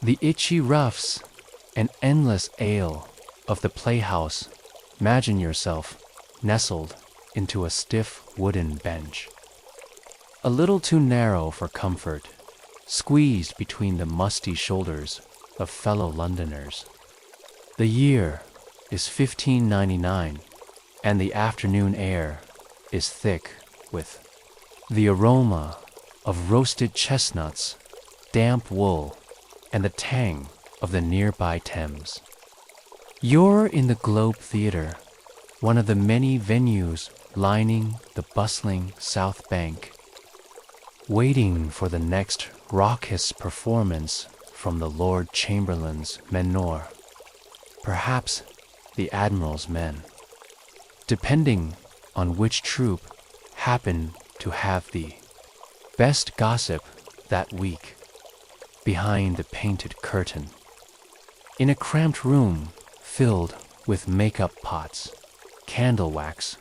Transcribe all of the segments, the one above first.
The itchy roughs and endless ale of the playhouse. Imagine yourself nestled into a stiff wooden bench, a little too narrow for comfort, squeezed between the musty shoulders of fellow Londoners. The year is 1599, and the afternoon air is thick with the aroma of roasted chestnuts, damp wool, and the tang of the nearby Thames. You're in the Globe Theatre, one of the many venues lining the bustling South Bank, waiting for the next raucous performance from the Lord Chamberlain's menore, perhaps the Admiral's men, depending on which troupe happen to have the best gossip that week. Behind the painted curtain, in a cramped room filled with makeup pots, candle wax,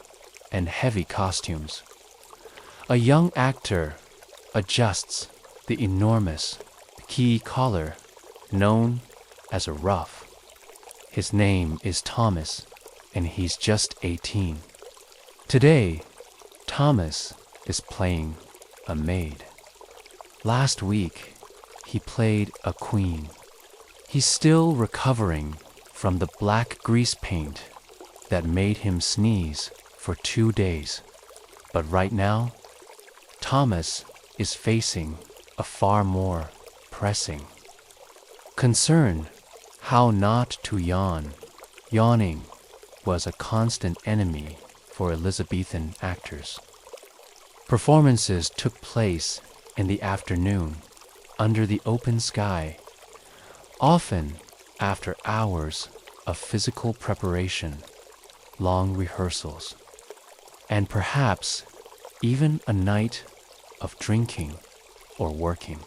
and heavy costumes, a young actor adjusts the enormous key collar known as a ruff. His name is Thomas, and he's just 18. Today, Thomas is playing a maid. Last week, he played a queen. He's still recovering from the black grease paint that made him sneeze for 2 days. But right now, Thomas is facing a far more pressing concern: how not to yawn. Yawning was a constant enemy for Elizabethan actors. Performances took place in the afternoon, under the open sky, often after hours of physical preparation, long rehearsals, and perhaps even a night of drinking or working.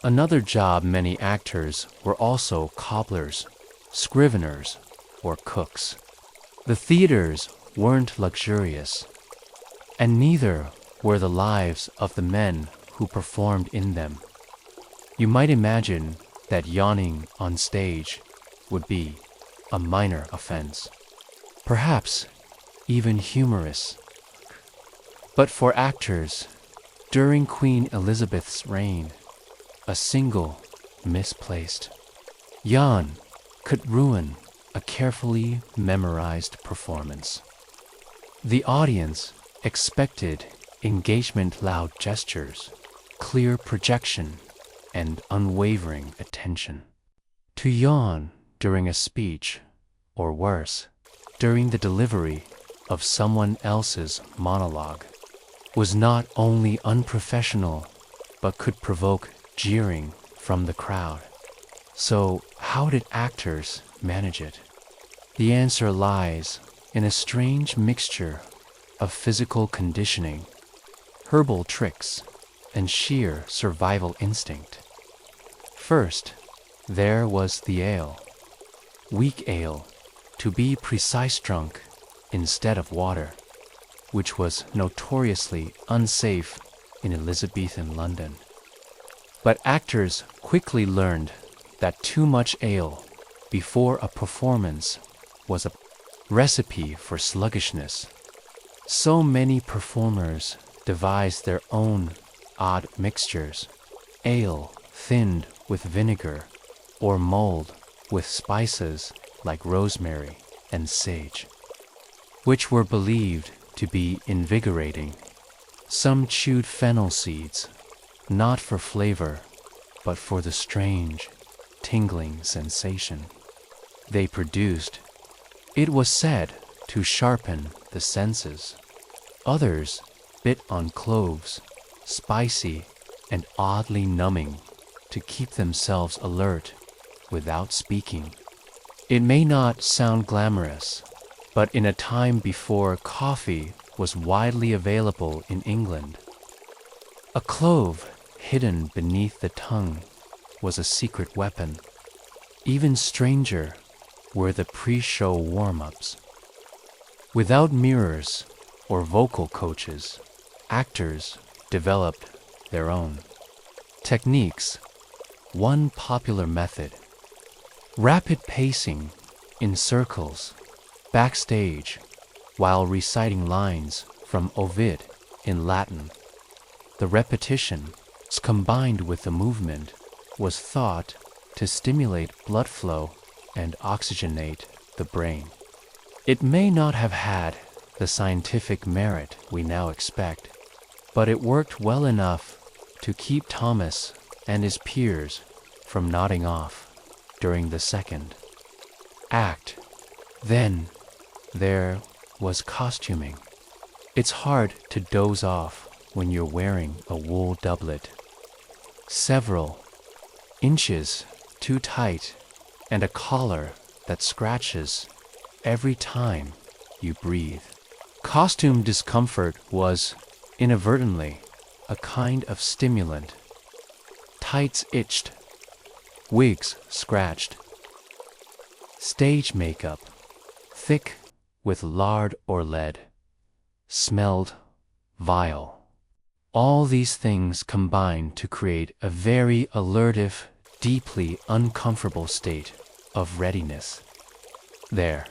Another job many actors were also cobblers, scriveners, or cooks. The theaters weren't luxurious, and neither were the lives of the men who performed in them. You might imagine that yawning on stage would be a minor offense, perhaps even humorous. But for actors, during Queen Elizabeth's reign, a single misplaced yawn could ruin a carefully memorized performance. The audience expected engagement-loud gestures, clear projection, and unwavering attention. To yawn during a speech, or worse, during the delivery of someone else's monologue, was not only unprofessional, but could provoke jeering from the crowd. So how did actors manage it? The answer lies in a strange mixture of physical conditioning, herbal tricks, and sheer survival instinct. First, there was the ale. Weak ale, to be precise drunk instead of water, which was notoriously unsafe in Elizabethan London. But actors quickly learned that too much ale before a performance was a recipe for sluggishness. So many performers devised their own odd mixtures: ale thinned with vinegar, or mulled with spices like rosemary and sage, which were believed to be invigorating. Some chewed fennel seeds, not for flavor, but for the strange, tingling sensation they produced. It was said to sharpen the senses. Others bit on cloves, spicy and oddly numbing, to keep themselves alert without speaking. It may not sound glamorous, but in a time before coffee was widely available in England, a clove hidden beneath the tongue was a secret weapon. Even stranger were the pre-show warm-ups. Without mirrors or vocal coaches, actors developed their own techniques, one popular method. Rapid pacing in circles, backstage, while reciting lines from Ovid in Latin. The repetition, combined with the movement, was thought to stimulate blood flow and oxygenate the brain. It may not have had the scientific merit we now expect, but it worked well enough to keep Thomas and his peers from nodding off during the second act. Then there was costuming. It's hard to doze off when you're wearing a wool doublet, several inches too tight, and a collar that scratches every time you breathe. Costume discomfort was, inadvertently, a kind of stimulant. Tights itched, wigs scratched. Stage makeup, thick with lard or lead, smelled vile. All these things combined to create a very alertive, deeply uncomfortable state of readiness. There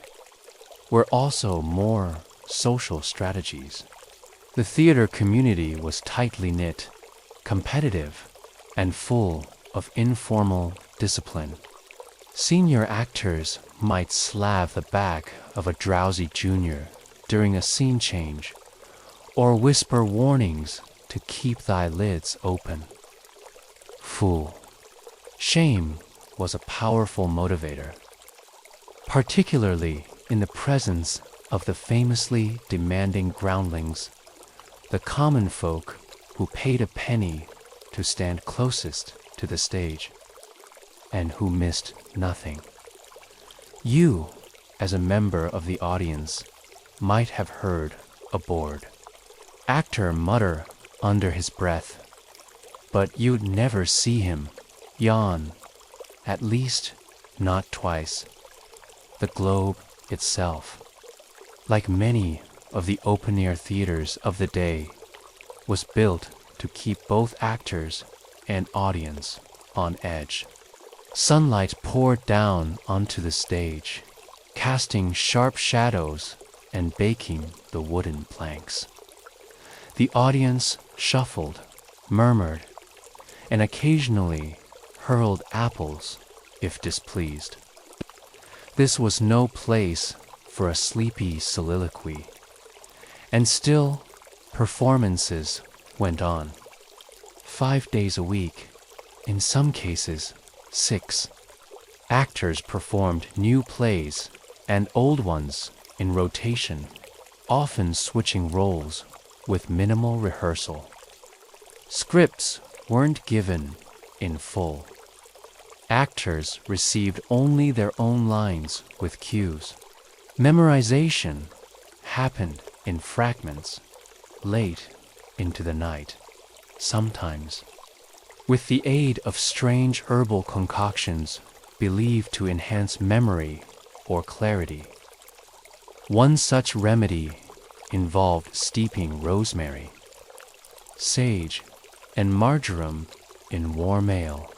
were also more social strategies. The theater community was tightly knit, competitive, and full of informal discipline. Senior actors might slap the back of a drowsy junior during a scene change, or whisper warnings to keep thy lids open. Fool. Shame was a powerful motivator, particularly in the presence of the famously demanding groundlings, the common folk who paid a penny to stand closest to the stage, and who missed nothing. You, as a member of the audience, might have heard a bored actor mutter under his breath, but you'd never see him yawn, at least not twice. The Globe itself, like many of the open-air theaters of the day, was built to keep both actors and audience on edge. Sunlight poured down onto the stage, casting sharp shadows and baking the wooden planks. The audience shuffled, murmured, and occasionally hurled apples if displeased. This was no place for a sleepy soliloquy, and still performances went on. 5 days a week, in some cases 6. Actors performed new plays and old ones in rotation, often switching roles with minimal rehearsal. Scripts weren't given in full. Actors received only their own lines with cues. Memorization happened in fragments, late into the night, sometimes with the aid of strange herbal concoctions believed to enhance memory or clarity. One such remedy involved steeping rosemary, sage, and marjoram in warm ale,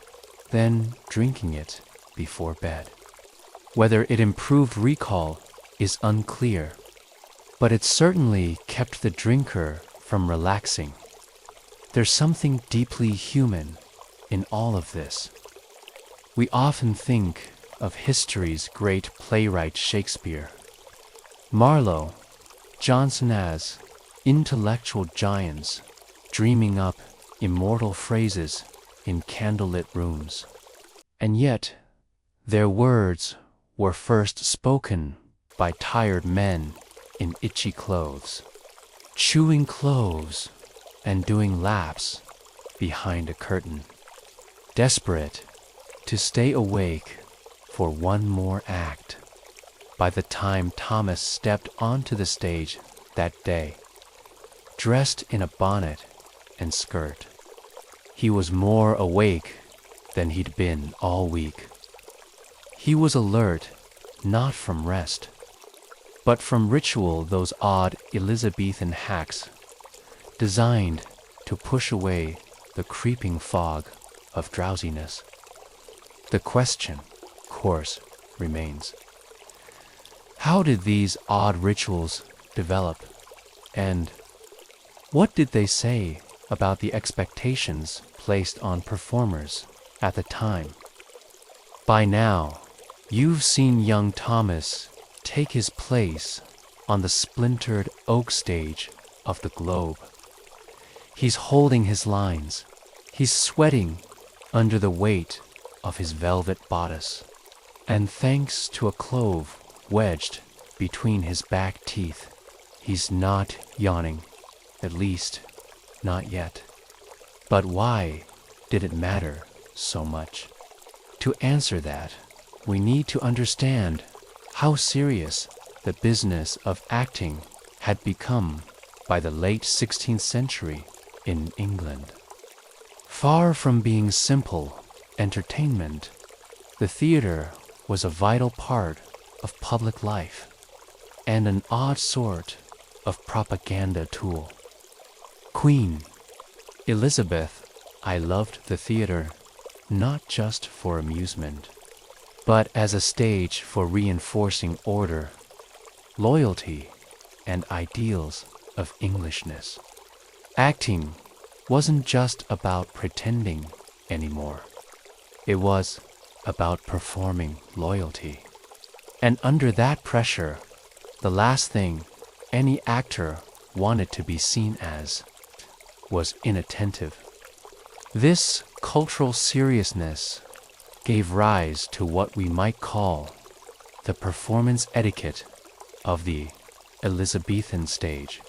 then drinking it before bed. Whether it improved recall is unclear, but it certainly kept the drinker from relaxing. There's something deeply human in all of this. We often think of history's great playwright Shakespeare, Marlowe, Johnson as intellectual giants dreaming up immortal phrases in candlelit rooms. And yet, their words were first spoken by tired men in itchy clothes, chewing cloves and doing laps behind a curtain, desperate to stay awake for one more act. By the time Thomas stepped onto the stage that day, dressed in a bonnet and skirt, he was more awake than he'd been all week. He was alert, not from rest, but from ritual, those odd Elizabethan hacks designed to push away the creeping fog of drowsiness. The question, of course, remains. How did these odd rituals develop, and what did they say about the expectations placed on performers at the time? By now, you've seen young Thomas take his place on the splintered oak stage of the globe. He's holding his lines. He's sweating under the weight of his velvet bodice. And thanks to a clove wedged between his back teeth, he's not yawning, at least not yet. But why did it matter so much? To answer that, we need to understand how serious the business of acting had become by the late 16th century in England. Far from being simple entertainment, the theater was a vital part of public life and an odd sort of propaganda tool. Queen Elizabeth, I loved the theater not just for amusement, but as a stage for reinforcing order, loyalty, and ideals of Englishness. Acting wasn't just about pretending anymore. It was about performing loyalty. And under that pressure, the last thing any actor wanted to be seen as was inattentive. This cultural seriousness gave rise to what we might call the performance etiquette of the Elizabethan stage.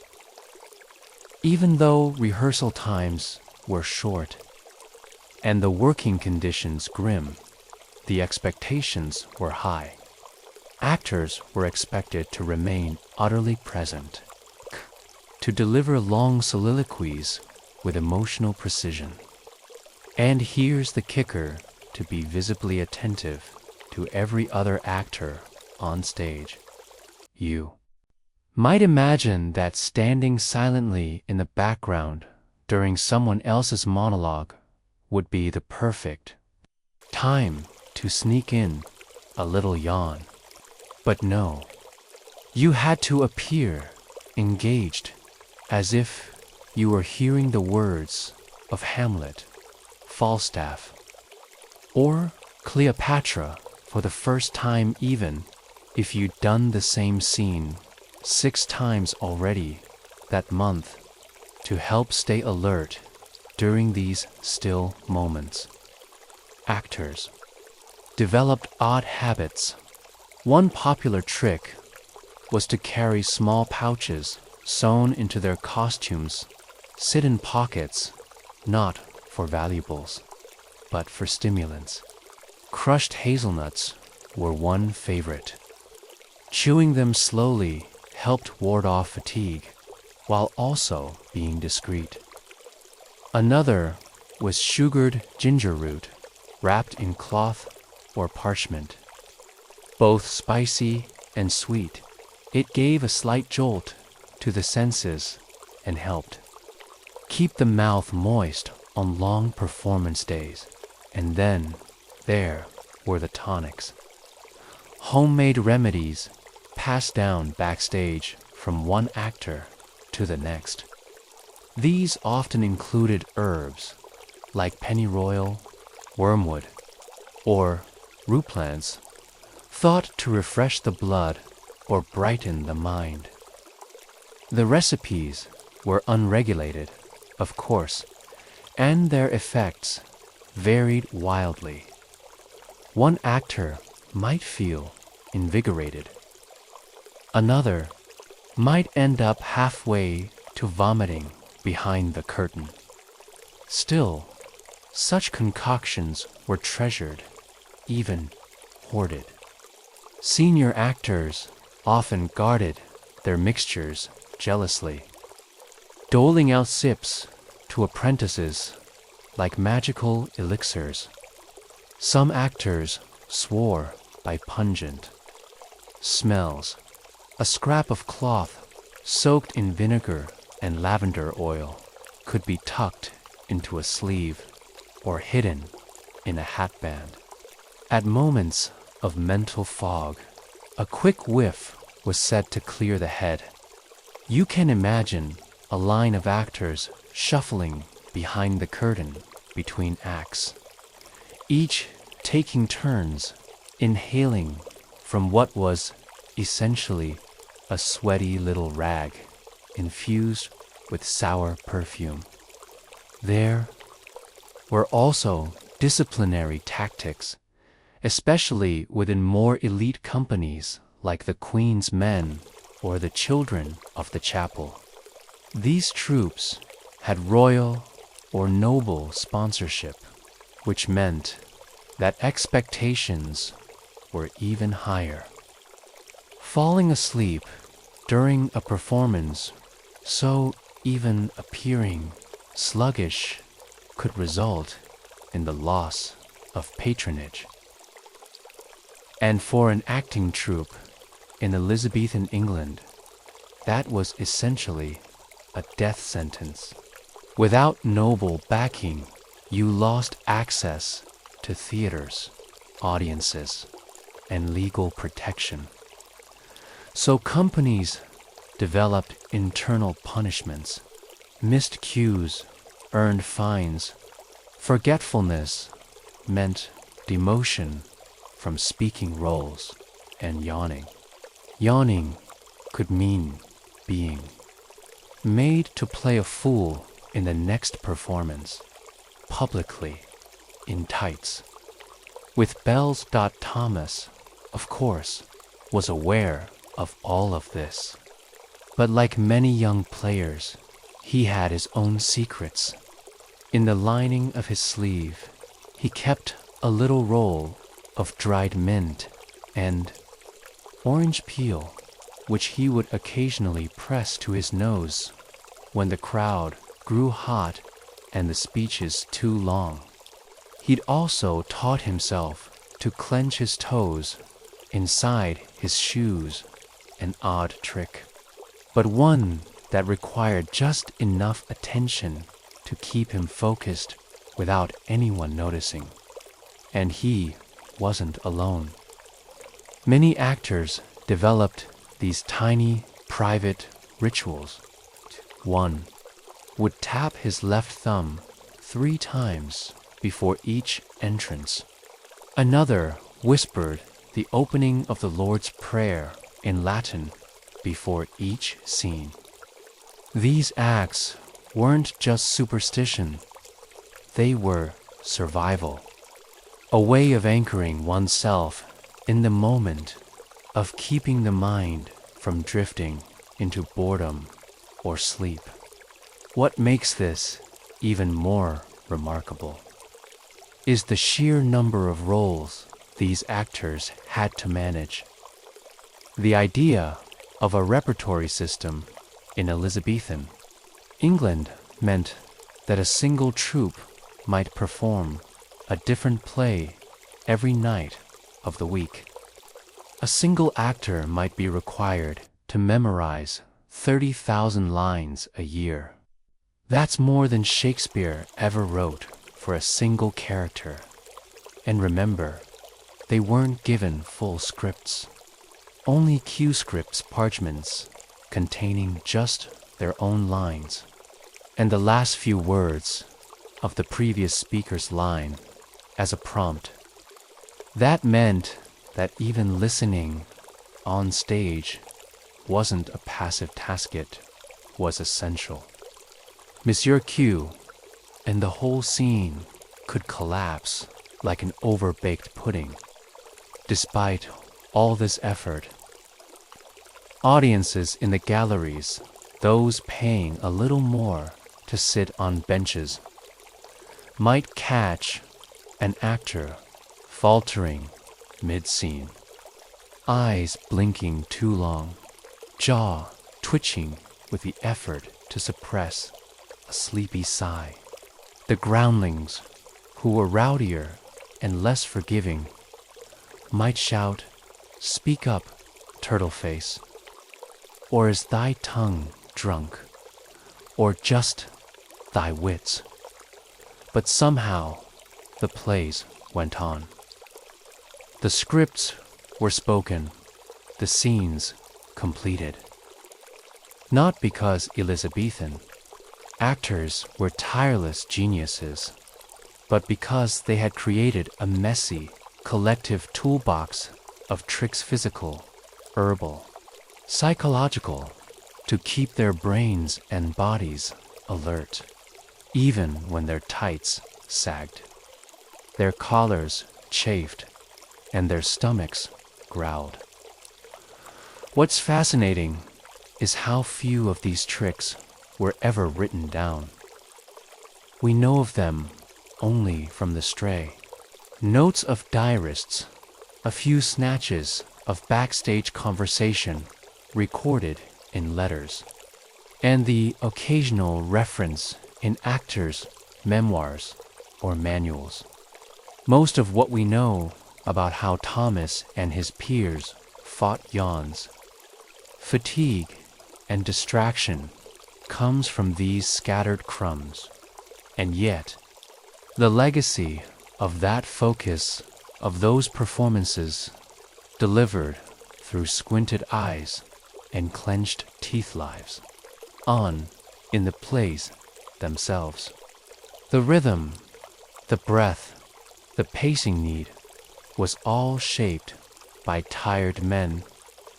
Even though rehearsal times were short and the working conditions grim, the expectations were high. Actors were expected to remain utterly present, to deliver long soliloquies with emotional precision. And here's the kicker: to be visibly attentive to every other actor on stage. You might imagine that standing silently in the background during someone else's monologue would be the perfect time to sneak in a little yawn. But no, you had to appear engaged, as if you were hearing the words of Hamlet, Falstaff, or Cleopatra for the first time, even if you'd done the same scene 6 times already that month, to help stay alert during these still moments. Actors developed odd habits. One popular trick was to carry small pouches sewn into their costumes, sit in pockets, not for valuables, but for stimulants. Crushed hazelnuts were one favorite. Chewing them slowly helped ward off fatigue, while also being discreet. Another was sugared ginger root, wrapped in cloth or parchment. Both spicy and sweet, it gave a slight jolt to the senses and helped keep the mouth moist on long performance days. And then there were the tonics. Homemade remedies passed down backstage from one actor to the next. These often included herbs like pennyroyal, wormwood, or rue plants, thought to refresh the blood or brighten the mind. The recipes were unregulated, of course, and their effects varied wildly. One actor might feel invigorated. Another might end up halfway to vomiting behind the curtain. Still, such concoctions were treasured, even hoarded. Senior actors often guarded their mixtures jealously, doling out sips to apprentices like magical elixirs. Some actors swore by pungent smells. A scrap of cloth soaked in vinegar and lavender oil could be tucked into a sleeve or hidden in a hatband. At moments of mental fog, a quick whiff was said to clear the head. You can imagine a line of actors shuffling behind the curtain between acts, each taking turns inhaling from what was essentially a sweaty little rag infused with sour perfume. There were also disciplinary tactics, especially within more elite companies like the Queen's Men or the Children of the Chapel. These troops had royal or noble sponsorship, which meant that expectations were even higher. Falling asleep during a performance so even appearing sluggish could result in the loss of patronage. And for an acting troupe in Elizabethan England, that was essentially a death sentence. Without noble backing, you lost access to theaters, audiences, and legal protection. So companies developed internal punishments, missed cues, earned fines. Forgetfulness meant demotion from speaking roles, and yawning. Yawning could mean being made to play a fool in the next performance, publicly, in tights. With Bells. Thomas, of course, was aware of all of this. But like many young players, he had his own secrets. In the lining of his sleeve, he kept a little roll of dried mint and orange peel, which he would occasionally press to his nose when the crowd grew hot and the speeches too long. He'd also taught himself to clench his toes inside his shoes, an odd trick, but one that required just enough attention to keep him focused without anyone noticing. And he wasn't alone. Many actors developed these tiny, private rituals. One would tap his left thumb 3 times before each entrance. Another whispered the opening of the Lord's Prayer in Latin before each scene. These acts weren't just superstition, they were survival, a way of anchoring oneself in the moment, of keeping the mind from drifting into boredom or sleep. What makes this even more remarkable is the sheer number of roles these actors had to manage. The idea of a repertory system in Elizabethan England meant that a single troupe might perform a different play every night of the week. A single actor might be required to memorize 30,000 lines a year. That's more than Shakespeare ever wrote for a single character. And remember, they weren't given full scripts, only cue scripts parchments containing just their own lines and the last few words of the previous speaker's line as a prompt. That meant that even listening on stage wasn't a passive task, it was essential. Monsieur Q and the whole scene could collapse like an overbaked pudding. Despite all this effort, audiences in the galleries, those paying a little more to sit on benches, might catch an actor faltering mid-scene, eyes blinking too long, jaw twitching with the effort to suppress a sleepy sigh. The groundlings, who were rowdier and less forgiving, might shout, "Speak up, turtle-face," or "Is thy tongue drunk?" or just "thy wits." But somehow the plays went on. The scripts were spoken, the scenes completed. Not because Elizabethan actors were tireless geniuses, but because they had created a messy, collective toolbox of tricks physical, herbal, psychological, to keep their brains and bodies alert, even when their tights sagged, their collars chafed, and their stomachs growled. What's fascinating is how few of these tricks were ever written down. We know of them only from the stray notes of diarists, a few snatches of backstage conversation recorded in letters, and the occasional reference in actors' memoirs or manuals. Most of what we know about how Thomas and his peers fought yawns, fatigue, and distraction comes from these scattered crumbs, and yet the legacy of that focus of those performances delivered through squinted eyes and clenched teeth lives on in the plays themselves. The rhythm, the breath, the pacing need was all shaped by tired men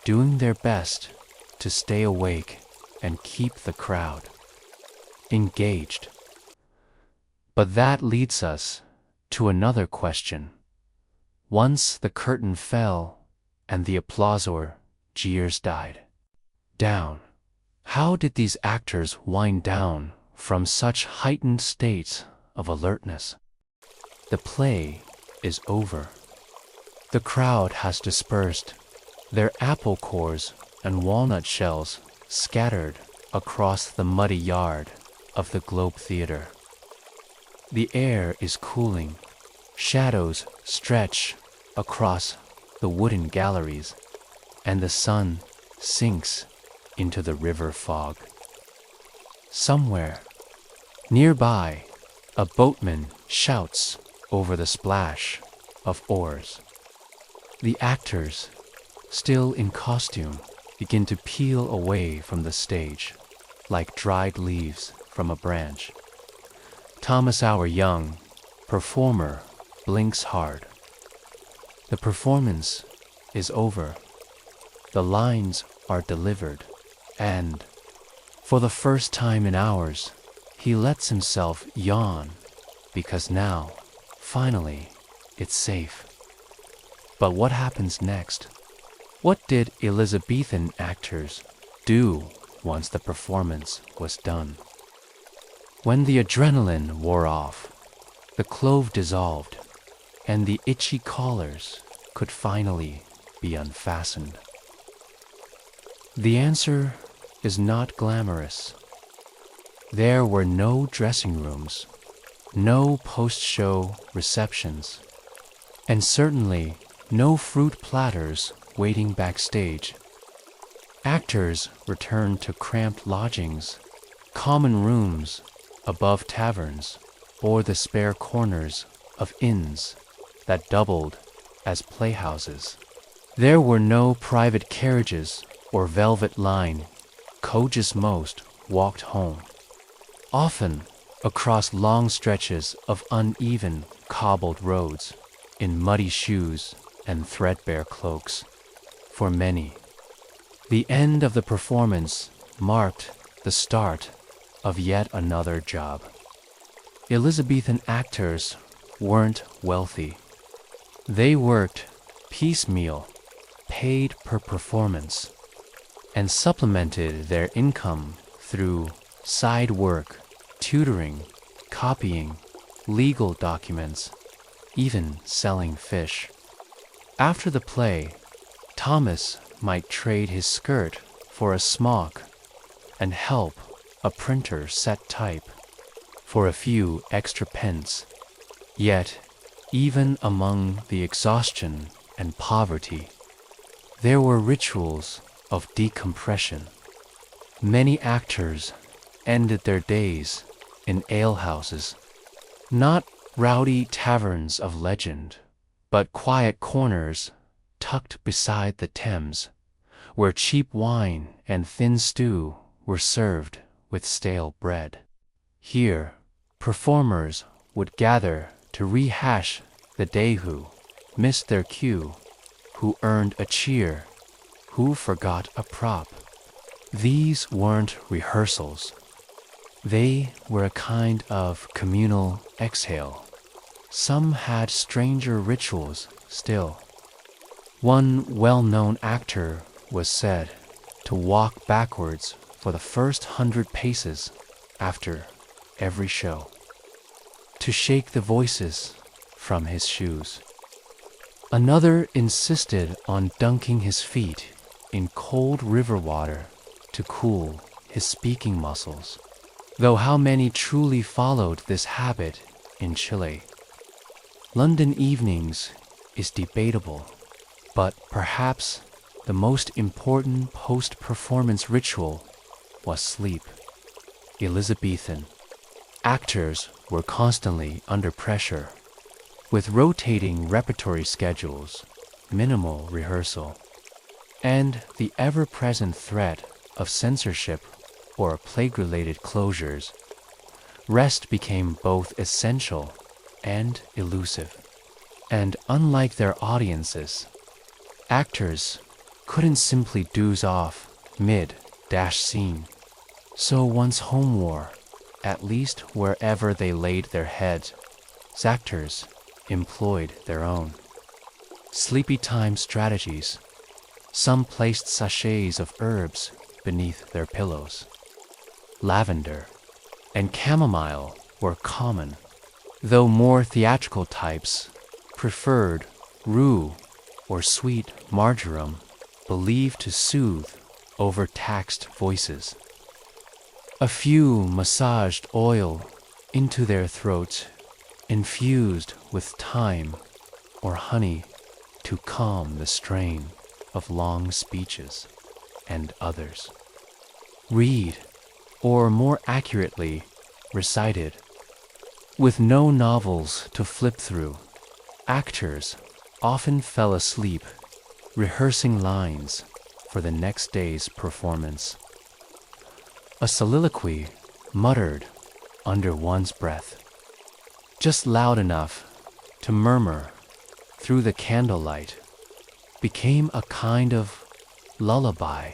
doing their best to stay awake and keep the crowd engaged. But that leads us to another question. Once the curtain fell and the applause or jeers died down, how did these actors wind down from such heightened states of alertness? The play is over. The crowd has dispersed, their apple cores and walnut shells scattered across the muddy yard of the Globe Theatre. The air is cooling, shadows stretch across the wooden galleries, and the sun sinks into the river fog. Somewhere nearby, a boatman shouts over the splash of oars. The actors, still in costume, begin to peel away from the stage like dried leaves from a branch. Thomas Our Young, performer, blinks hard. The performance is over. The lines are delivered, and, for the first time in hours, he lets himself yawn because now, finally, it's safe. But what happens next? What did Elizabethan actors do once the performance was done? When the adrenaline wore off, the clove dissolved, and the itchy collars could finally be unfastened. The answer is not glamorous. There were no dressing rooms, no post-show receptions, and certainly no fruit platters waiting backstage. Actors returned to cramped lodgings, common rooms above taverns, or the spare corners of inns that doubled as playhouses. There were no private carriages or velvet line. Coaches most walked home, often across long stretches of uneven cobbled roads, in muddy shoes and threadbare cloaks. For many, the end of the performance marked the start of yet another job. Elizabethan actors weren't wealthy. They worked piecemeal, paid per performance, and supplemented their income through side work, tutoring, copying, legal documents, even selling fish. After the play, Thomas might trade his skirt for a smock and help a printer set type for a few extra pence. Yet, even among the exhaustion and poverty, there were rituals of decompression. Many actors ended their days in alehouses, not rowdy taverns of legend, but quiet corners tucked beside the Thames, where cheap wine and thin stew were served with stale bread. Here, performers would gather to rehash the day who missed their cue, who earned a cheer, who forgot a prop. These weren't rehearsals. They were a kind of communal exhale. Some had stranger rituals still. One well-known actor was said to walk backwards for the first 100 paces after every show, to shake the voices from his shoes. Another insisted on dunking his feet in cold river water to cool his speaking muscles, though how many truly followed this habit in Chile? London evenings is debatable, but perhaps the most important post-performance ritual was sleep. Elizabethan. Actors were constantly under pressure, with rotating repertory schedules, minimal rehearsal, and the ever-present threat of censorship or plague-related closures. Rest became both essential and elusive. And unlike their audiences, actors couldn't simply doze off mid-scene. So once home wore, at least wherever they laid their heads, actors employed their own sleepy time strategies. Some placed sachets of herbs beneath their pillows. Lavender and chamomile were common, though more theatrical types preferred rue or sweet marjoram, believed to soothe overtaxed voices. A few massaged oil into their throats, infused with thyme or honey to calm the strain of long speeches, and others read, or more accurately, recited. With no novels to flip through, actors often fell asleep rehearsing lines for the next day's performance. A soliloquy muttered under one's breath, just loud enough to murmur through the candlelight, became a kind of lullaby.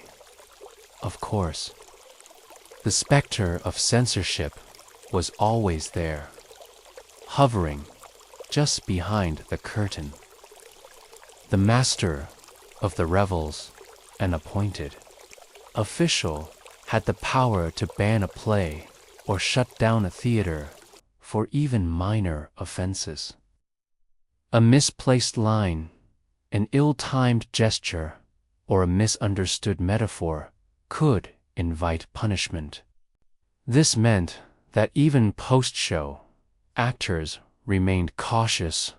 Of course, the specter of censorship was always there, hovering just behind the curtain. The master of the revels, an appointed official, had the power to ban a play or shut down a theater for even minor offenses. A misplaced line, an ill-timed gesture, or a misunderstood metaphor could invite punishment. This meant that even post-show, actors remained cautious,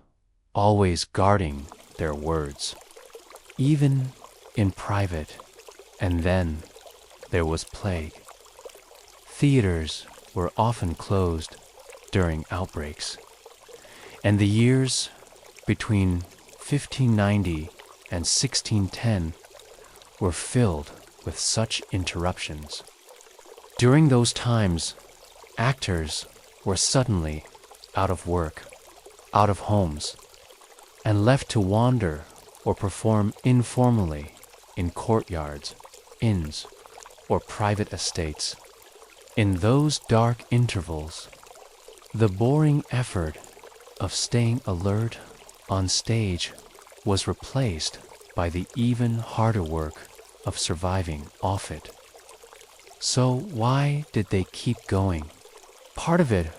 always guarding their words, even in private. And then there was plague. Theaters were often closed during outbreaks, and the years between 1590 and 1610 were filled with such interruptions. During those times, actors were suddenly out of work, out of homes, and left to wander or perform informally in courtyards, inns, or private estates. In those dark intervals, the boring effort of staying alert on stage was replaced by the even harder work of surviving off it. So why did they keep going? Part of it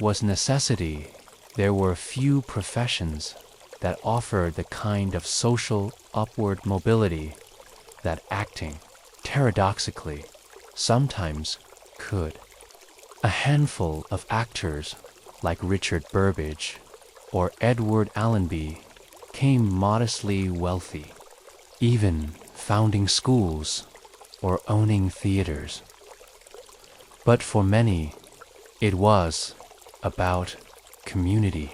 was necessity. There were few professions that offered the kind of social upward mobility that acting, paradoxically, sometimes could. A handful of actors like Richard Burbage or Edward Allenby came modestly wealthy, even founding schools or owning theaters. But for many, it was about community.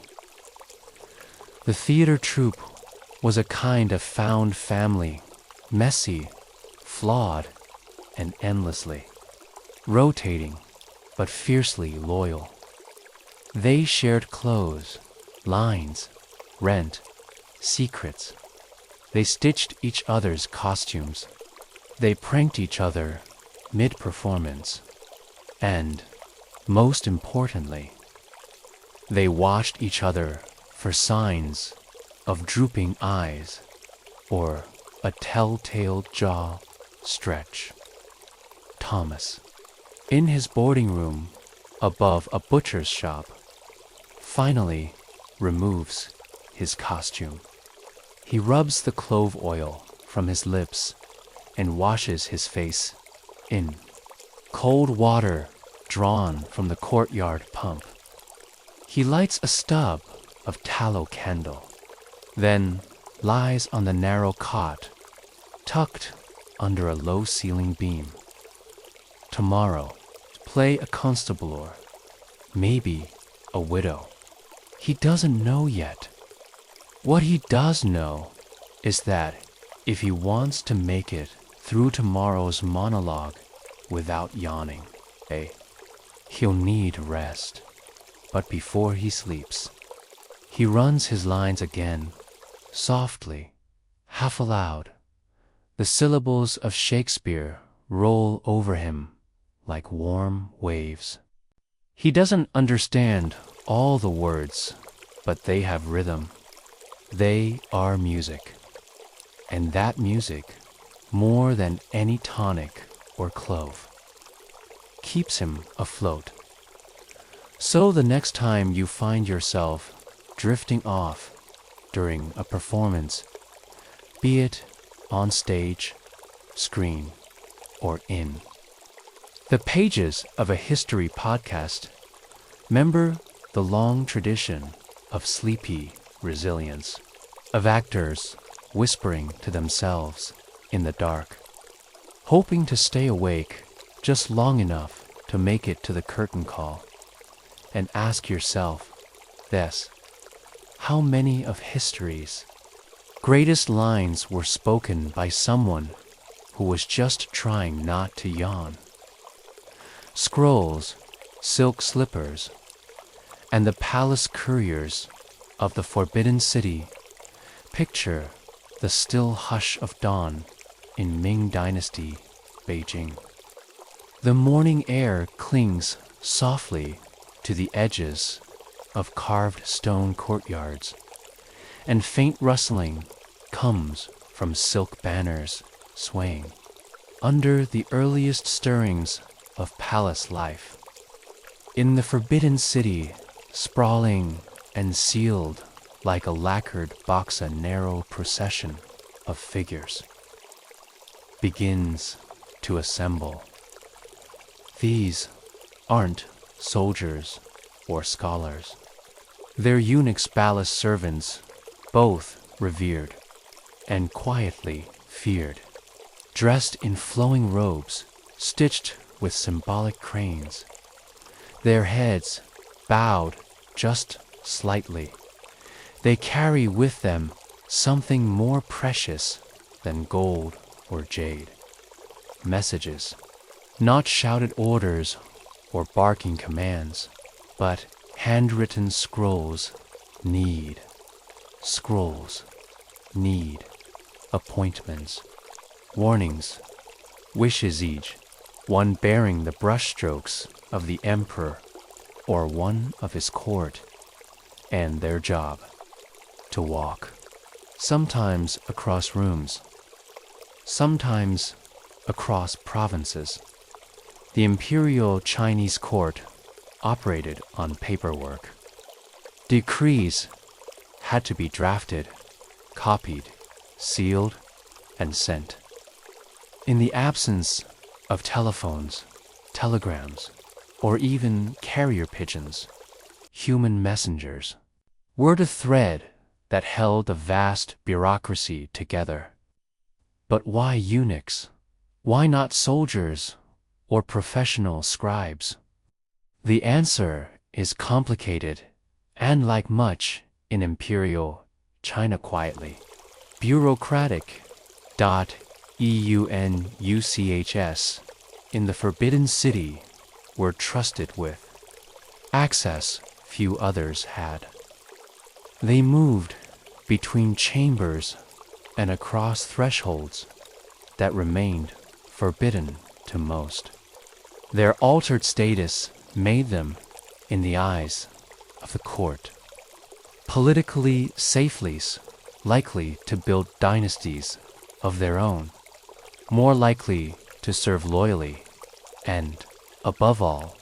The theater troupe was a kind of found family, messy, flawed, and endlessly rotating, but fiercely loyal. They shared clothes, lines, rent, secrets. They stitched each other's costumes. They pranked each other mid-performance. And, most importantly, they watched each other for signs of drooping eyes or a telltale jaw stretch. Thomas, in his boarding room above a butcher's shop, finally removes his costume. He rubs the clove oil from his lips and washes his face in cold water drawn from the courtyard pump. He lights a stub of tallow candle, then lies on the narrow cot, tucked under a low ceiling beam. Tomorrow, play a constable or maybe a widow. He doesn't know yet. What he does know is that if he wants to make it through tomorrow's monologue without yawning, he'll need rest. But before he sleeps, he runs his lines again, softly, half aloud. The syllables of Shakespeare roll over him like warm waves. He doesn't understand all the words, but they have rhythm. They are music. And that music, more than any tonic or clove, keeps him afloat. So the next time you find yourself drifting off during a performance, be it on stage, screen, or in the pages of a history podcast, remember the long tradition of sleepy resilience, of actors whispering to themselves in the dark, hoping to stay awake just long enough to make it to the curtain call, and ask yourself this: how many of history's greatest lines were spoken by someone who was just trying not to yawn? Scrolls, silk slippers, and the palace couriers of the Forbidden City picture the still hush of dawn in Ming Dynasty, Beijing. The morning air clings softly to the edges of carved stone courtyards, and faint rustling comes from silk banners swaying under the earliest stirrings of palace life. In the Forbidden City, sprawling and sealed like a lacquered box, a narrow procession of figures begins to assemble. These aren't soldiers or scholars. They're eunuchs, palace servants, both revered and quietly feared, dressed in flowing robes, stitched with symbolic cranes, their heads bowed just slightly. They carry with them something more precious than gold or jade. Messages, not shouted orders or barking commands, but handwritten scrolls need appointments, warnings, wishes, each one bearing the brushstrokes of the emperor or one of his court, and their job to walk, sometimes across rooms, sometimes across provinces. The imperial Chinese court operated on paperwork. Decrees had to be drafted, copied, sealed, and sent. In the absence of telephones, telegrams, or even carrier pigeons, human messengers were the thread that held the vast bureaucracy together. But why eunuchs? Why not soldiers or professional scribes? The answer is complicated, and like much in imperial China quietly. Bureaucratic. EUNUCHS in the Forbidden City were trusted with access few others had. They moved between chambers and across thresholds that remained forbidden to most. Their altered status made them, in the eyes of the court, politically safely likely to build dynasties of their own, more likely to serve loyally, and, above all,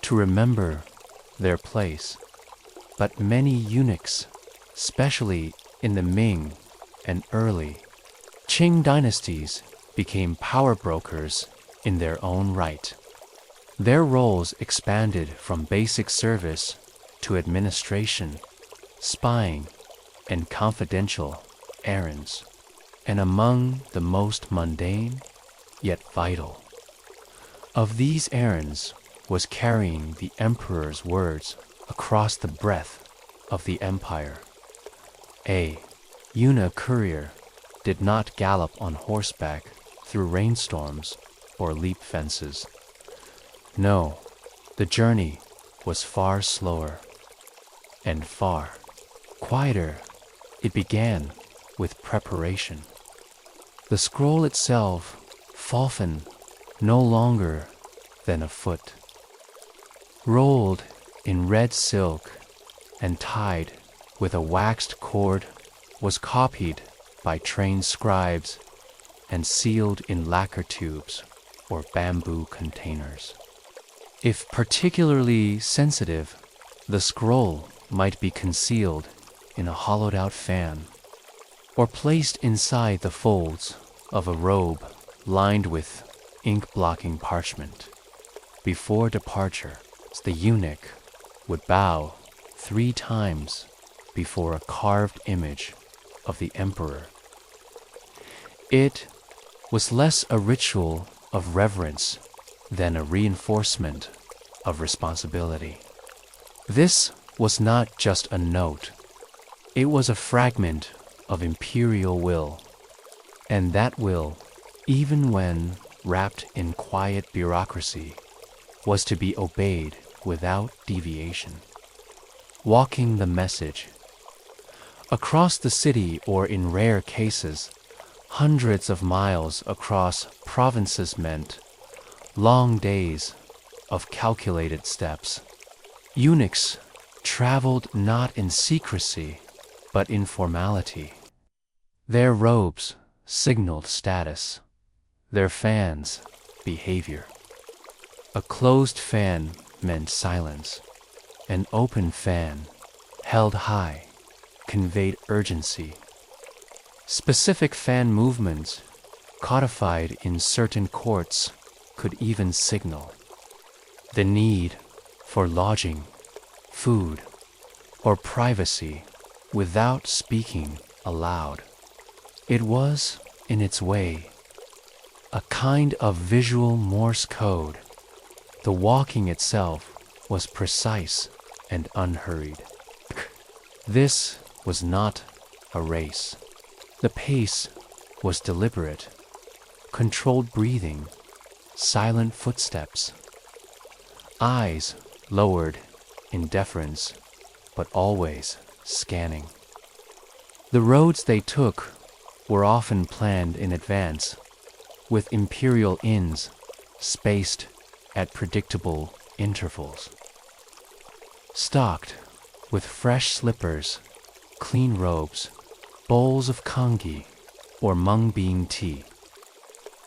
to remember their place. But many eunuchs, especially in the Ming and early Qing dynasties, became power brokers in their own right. Their roles expanded from basic service to administration, spying, and confidential errands, and among the most mundane yet vital of these errands was carrying the emperor's words across the breadth of the empire. A eunuch courier did not gallop on horseback through rainstorms or leap fences. No, the journey was far slower and far quieter. It began with preparation. The scroll itself, fallen no longer than a foot, rolled in red silk and tied with a waxed cord, was copied by trained scribes and sealed in lacquer tubes or bamboo containers. If particularly sensitive, the scroll might be concealed in a hollowed-out fan or placed inside the folds of a robe lined with ink-blocking parchment. Before departure, the eunuch would bow 3 times before a carved image of the emperor. It was less a ritual of reverence than a reinforcement of responsibility. This was not just a note. It was a fragment of imperial will, and that will, even when wrapped in quiet bureaucracy, was to be obeyed without deviation. Walking the message. Across the city, or in rare cases, hundreds of miles across provinces, meant long days of calculated steps. Eunuchs traveled not in secrecy, but in formality. Their robes signaled status, their fans behavior. A closed fan meant silence. An open fan, held high, conveyed urgency. Specific fan movements, codified in certain courts, could even signal the need for lodging, food, or privacy without speaking aloud. It was, in its way, a kind of visual Morse code. The walking itself was precise and unhurried. This was not a race. The pace was deliberate, controlled breathing, silent footsteps, eyes lowered in deference, but always scanning. The roads they took were often planned in advance, with imperial inns spaced at predictable intervals. Stocked with fresh slippers, clean robes, bowls of congee or mung bean tea,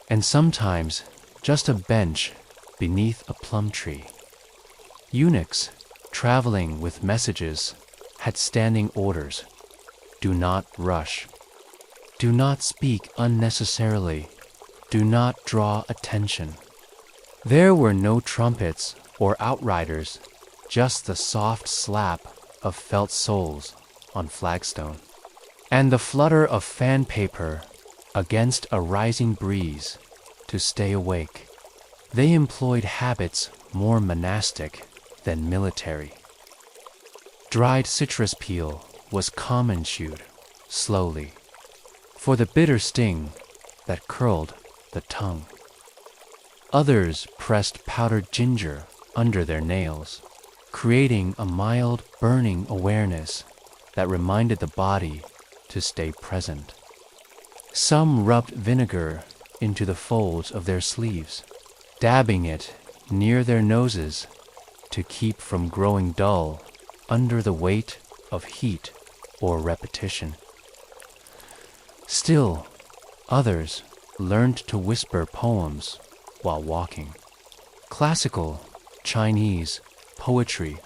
and sometimes just a bench beneath a plum tree. Eunuchs traveling with messages had standing orders: do not rush, do not speak unnecessarily, do not draw attention. There were no trumpets or outriders, just the soft slap of felt soles on flagstone, and the flutter of fan paper against a rising breeze to stay awake. They employed habits more monastic than military. Dried citrus peel was common chewed slowly, for the bitter sting that curled the tongue. Others pressed powdered ginger under their nails, creating a mild burning awareness that reminded the body to stay present. Some rubbed vinegar into the folds of their sleeves, dabbing it near their noses to keep from growing dull under the weight of heat or repetition. Still, others learned to whisper poems while walking. Classical Chinese poetry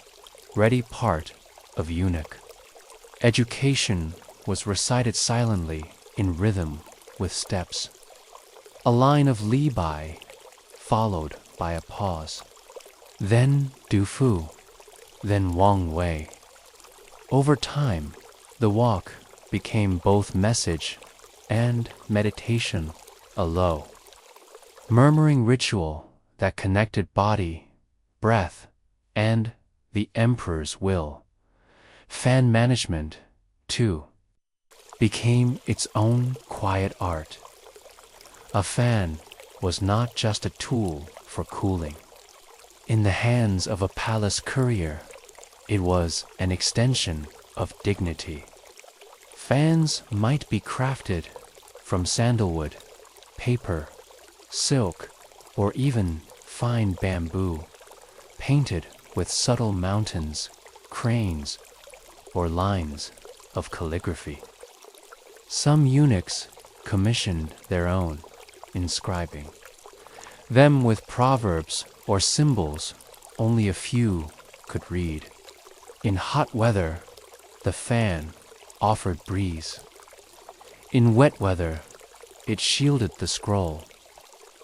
ready part of eunuch. Education was recited silently in rhythm with steps. A line of Li Bai followed by a pause. Then Du Fu, then Wang Wei. Over time, the walk became both message and meditation alow. Murmuring ritual that connected body, breath, and the emperor's will. Fan management, too, became its own quiet art. A fan was not just a tool for cooling. In the hands of a palace courier, it was an extension of dignity. Fans might be crafted from sandalwood, paper, silk, or even fine bamboo, painted with subtle mountains, cranes, or lines of calligraphy. Some eunuchs commissioned their own, inscribing them with proverbs or symbols only a few could read. In hot weather, the fan offered breeze. In wet weather, it shielded the scroll.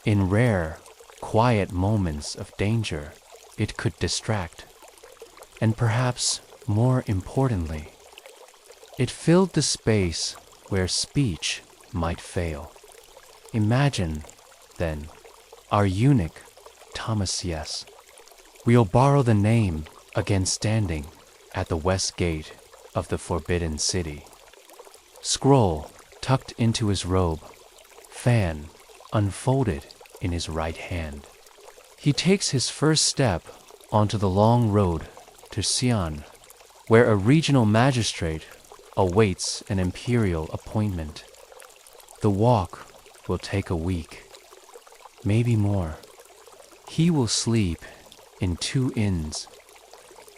In rare, quiet moments of danger, it could distract. And perhaps more importantly, it filled the space where speech might fail. Imagine, then, our eunuch, Thomas Yes. We'll borrow the name again standing at the west gate of the Forbidden City. Scroll tucked into his robe, fan unfolded in his right hand. He takes his first step onto the long road to Xi'an, where a regional magistrate awaits an imperial appointment. The walk will take a week, maybe more. He will sleep in 2 inns,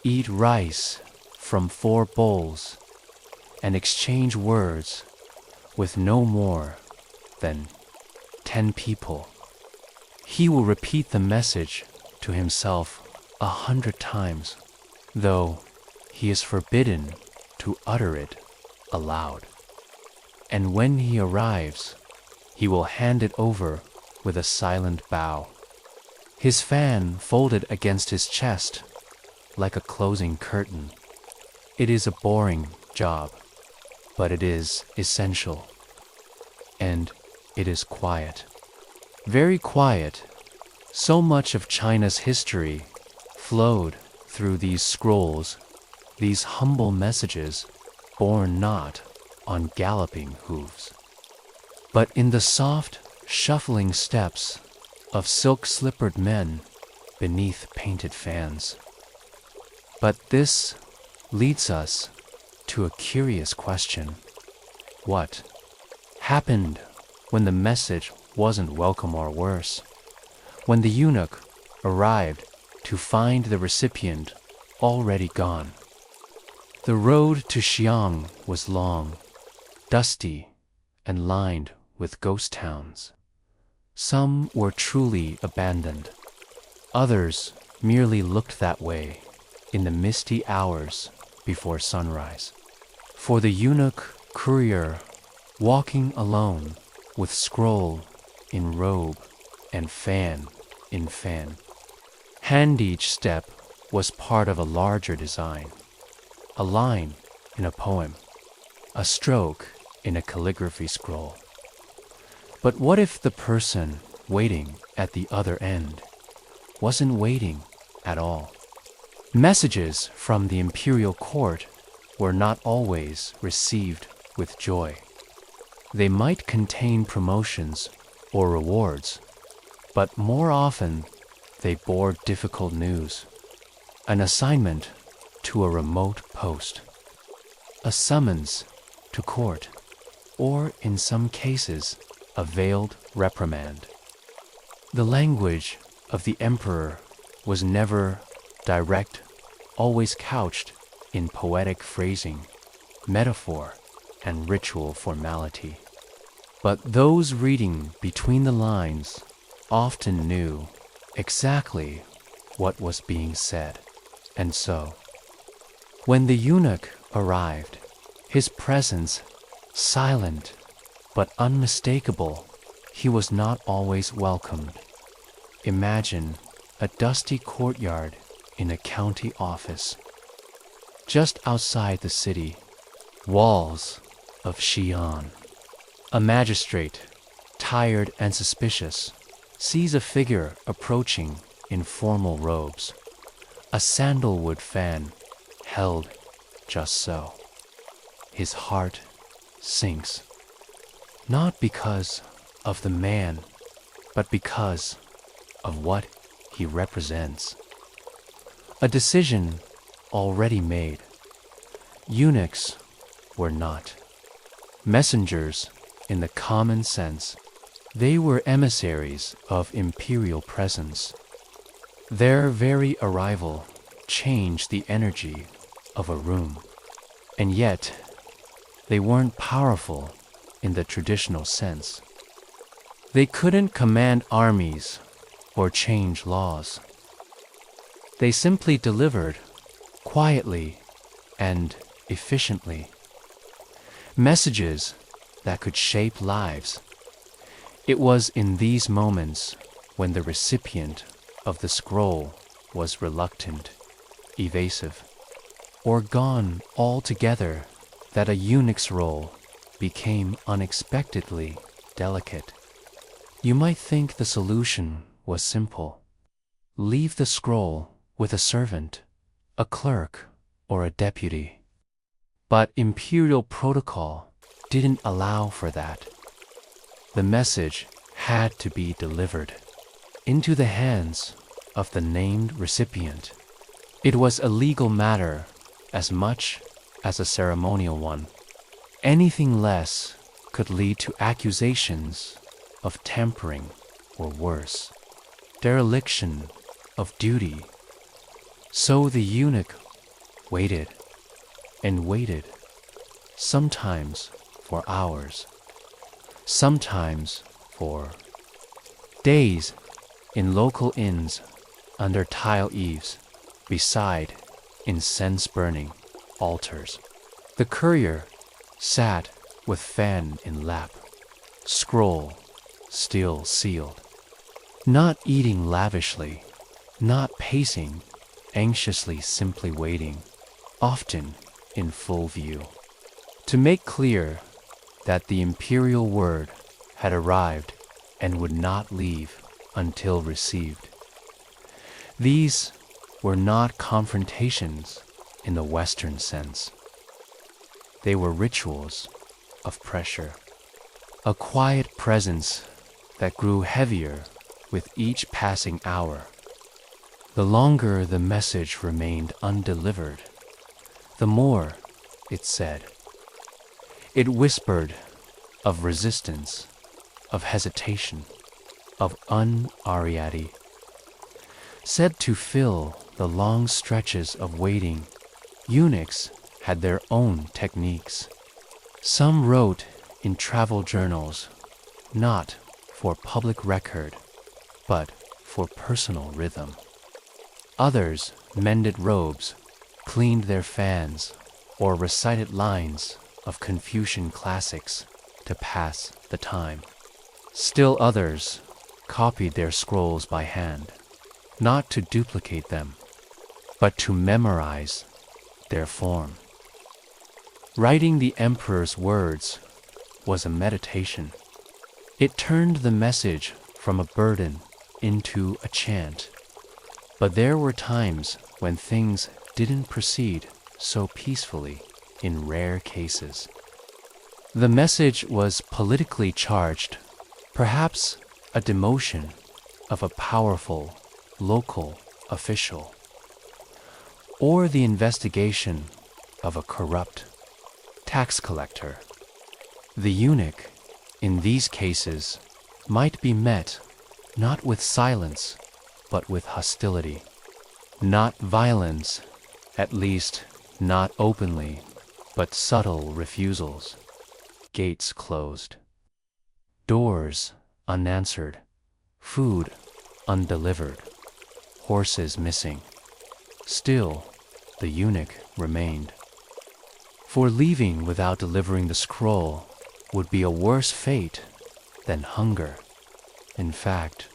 eat rice from 4 bowls, and exchange words with no more than 10 people. He will repeat the message to himself 100 times, though he is forbidden to utter it aloud. And when he arrives, he will hand it over with a silent bow, his fan folded against his chest like a closing curtain. It is a boring job, but it is essential. And it is quiet. Very quiet. So much of China's history flowed through these scrolls, these humble messages borne not on galloping hooves, but in the soft, shuffling steps of silk-slippered men beneath painted fans. But this leads us to a curious question. What happened when the message wasn't welcome or worse? When the eunuch arrived to find the recipient already gone? The road to Xi'an was long, dusty, and lined with ghost towns. Some were truly abandoned. Others merely looked that way in the misty hours before sunrise. For the eunuch courier, walking alone with scroll in robe and fan in fan, hand each step was part of a larger design. A line in a poem, a stroke in a calligraphy scroll. But what if the person waiting at the other end wasn't waiting at all? Messages from the imperial court were not always received with joy. They might contain promotions or rewards, but more often they bore difficult news, an assignment to a remote post, a summons to court, or in some cases, a veiled reprimand. The language of the emperor was never direct, always couched in poetic phrasing, metaphor, and ritual formality. But those reading between the lines often knew exactly what was being said. And so, when the eunuch arrived, his presence silent but unmistakable, he was not always welcomed. Imagine a dusty courtyard in a county office. Just outside the city, walls of Xi'an. A magistrate, tired and suspicious, sees a figure approaching in formal robes, a sandalwood fan held just so. His heart sinks, not because of the man, but because of what he represents. A decision already made. Eunuchs were not messengers in the common sense. They were emissaries of imperial presence. Their very arrival changed the energy of a room. And yet, they weren't powerful in the traditional sense. They couldn't command armies or change laws. They simply delivered quietly and efficiently messages that could shape lives. It was in these moments when the recipient of the scroll was reluctant, evasive, or gone altogether that a eunuch's role became unexpectedly delicate. You might think the solution was simple. Leave the scroll with a servant, a clerk, or a deputy. But imperial protocol didn't allow for that. The message had to be delivered into the hands of the named recipient. It was a legal matter as much as a ceremonial one. Anything less could lead to accusations of tampering or worse, dereliction of duty. So the eunuch waited and waited, sometimes for hours, sometimes for days, in local inns, under tile eaves, beside incense-burning altars. The courier sat with fan in lap, scroll still sealed, not eating lavishly, not pacing anxiously, simply waiting, often in full view, to make clear that the imperial word had arrived and would not leave until received. These were not confrontations in the Western sense. They were rituals of pressure, a quiet presence that grew heavier with each passing hour. The longer the message remained undelivered, the more it said. It whispered of resistance, of hesitation, of unariety. Said to fill the long stretches of waiting, eunuchs had their own techniques. Some wrote in travel journals, not for public record, but for personal rhythm. Others mended robes, cleaned their fans, or recited lines of Confucian classics to pass the time. Still others copied their scrolls by hand, not to duplicate them, but to memorize their form. Writing the emperor's words was a meditation. It turned the message from a burden into a chant. But there were times when things didn't proceed so peacefully in rare cases. The message was politically charged, perhaps a demotion of a powerful local official, or the investigation of a corrupt tax collector. The eunuch, in these cases, might be met not with silence, but with hostility. Not violence, at least not openly, but subtle refusals. Gates closed, doors unanswered, food undelivered, horses missing. Still, the eunuch remained. For leaving without delivering the scroll would be a worse fate than hunger. In fact,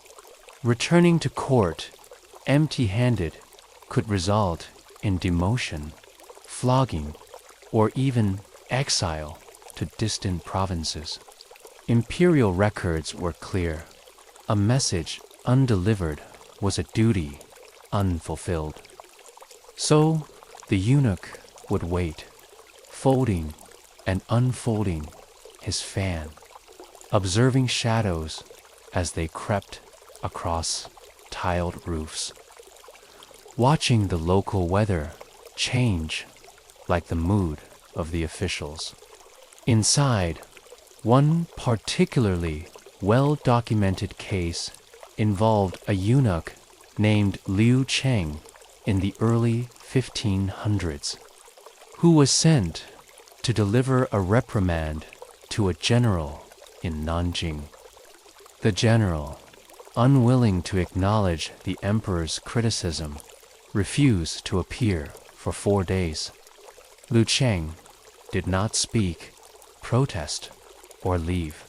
returning to court empty-handed could result in demotion, flogging, or even exile to distant provinces. Imperial records were clear. A message undelivered was a duty unfulfilled. So the eunuch would wait, folding and unfolding his fan, observing shadows as they crept across tiled roofs, watching the local weather change like the mood of the officials. Inside, one particularly well-documented case involved a eunuch named Liu Cheng in the early 1500s, who was sent to deliver a reprimand to a general in Nanjing. The general, unwilling to acknowledge the emperor's criticism, refused to appear for 4 days. Liu Cheng did not speak, protest, or leave.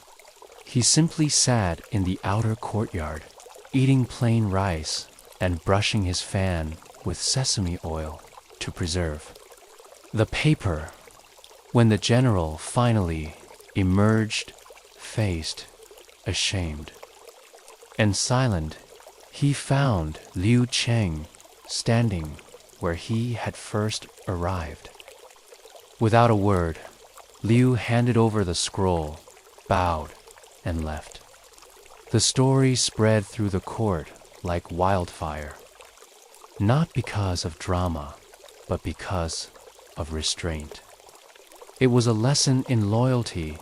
He simply sat in the outer courtyard, eating plain rice and brushing his fan with sesame oil to preserve the paper. When the general finally emerged, faced, ashamed, and silent, he found Liu Cheng standing where he had first arrived. Without a word, Liu handed over the scroll, bowed, and left. The story spread through the court like wildfire, not because of drama, but because of restraint. It was a lesson in loyalty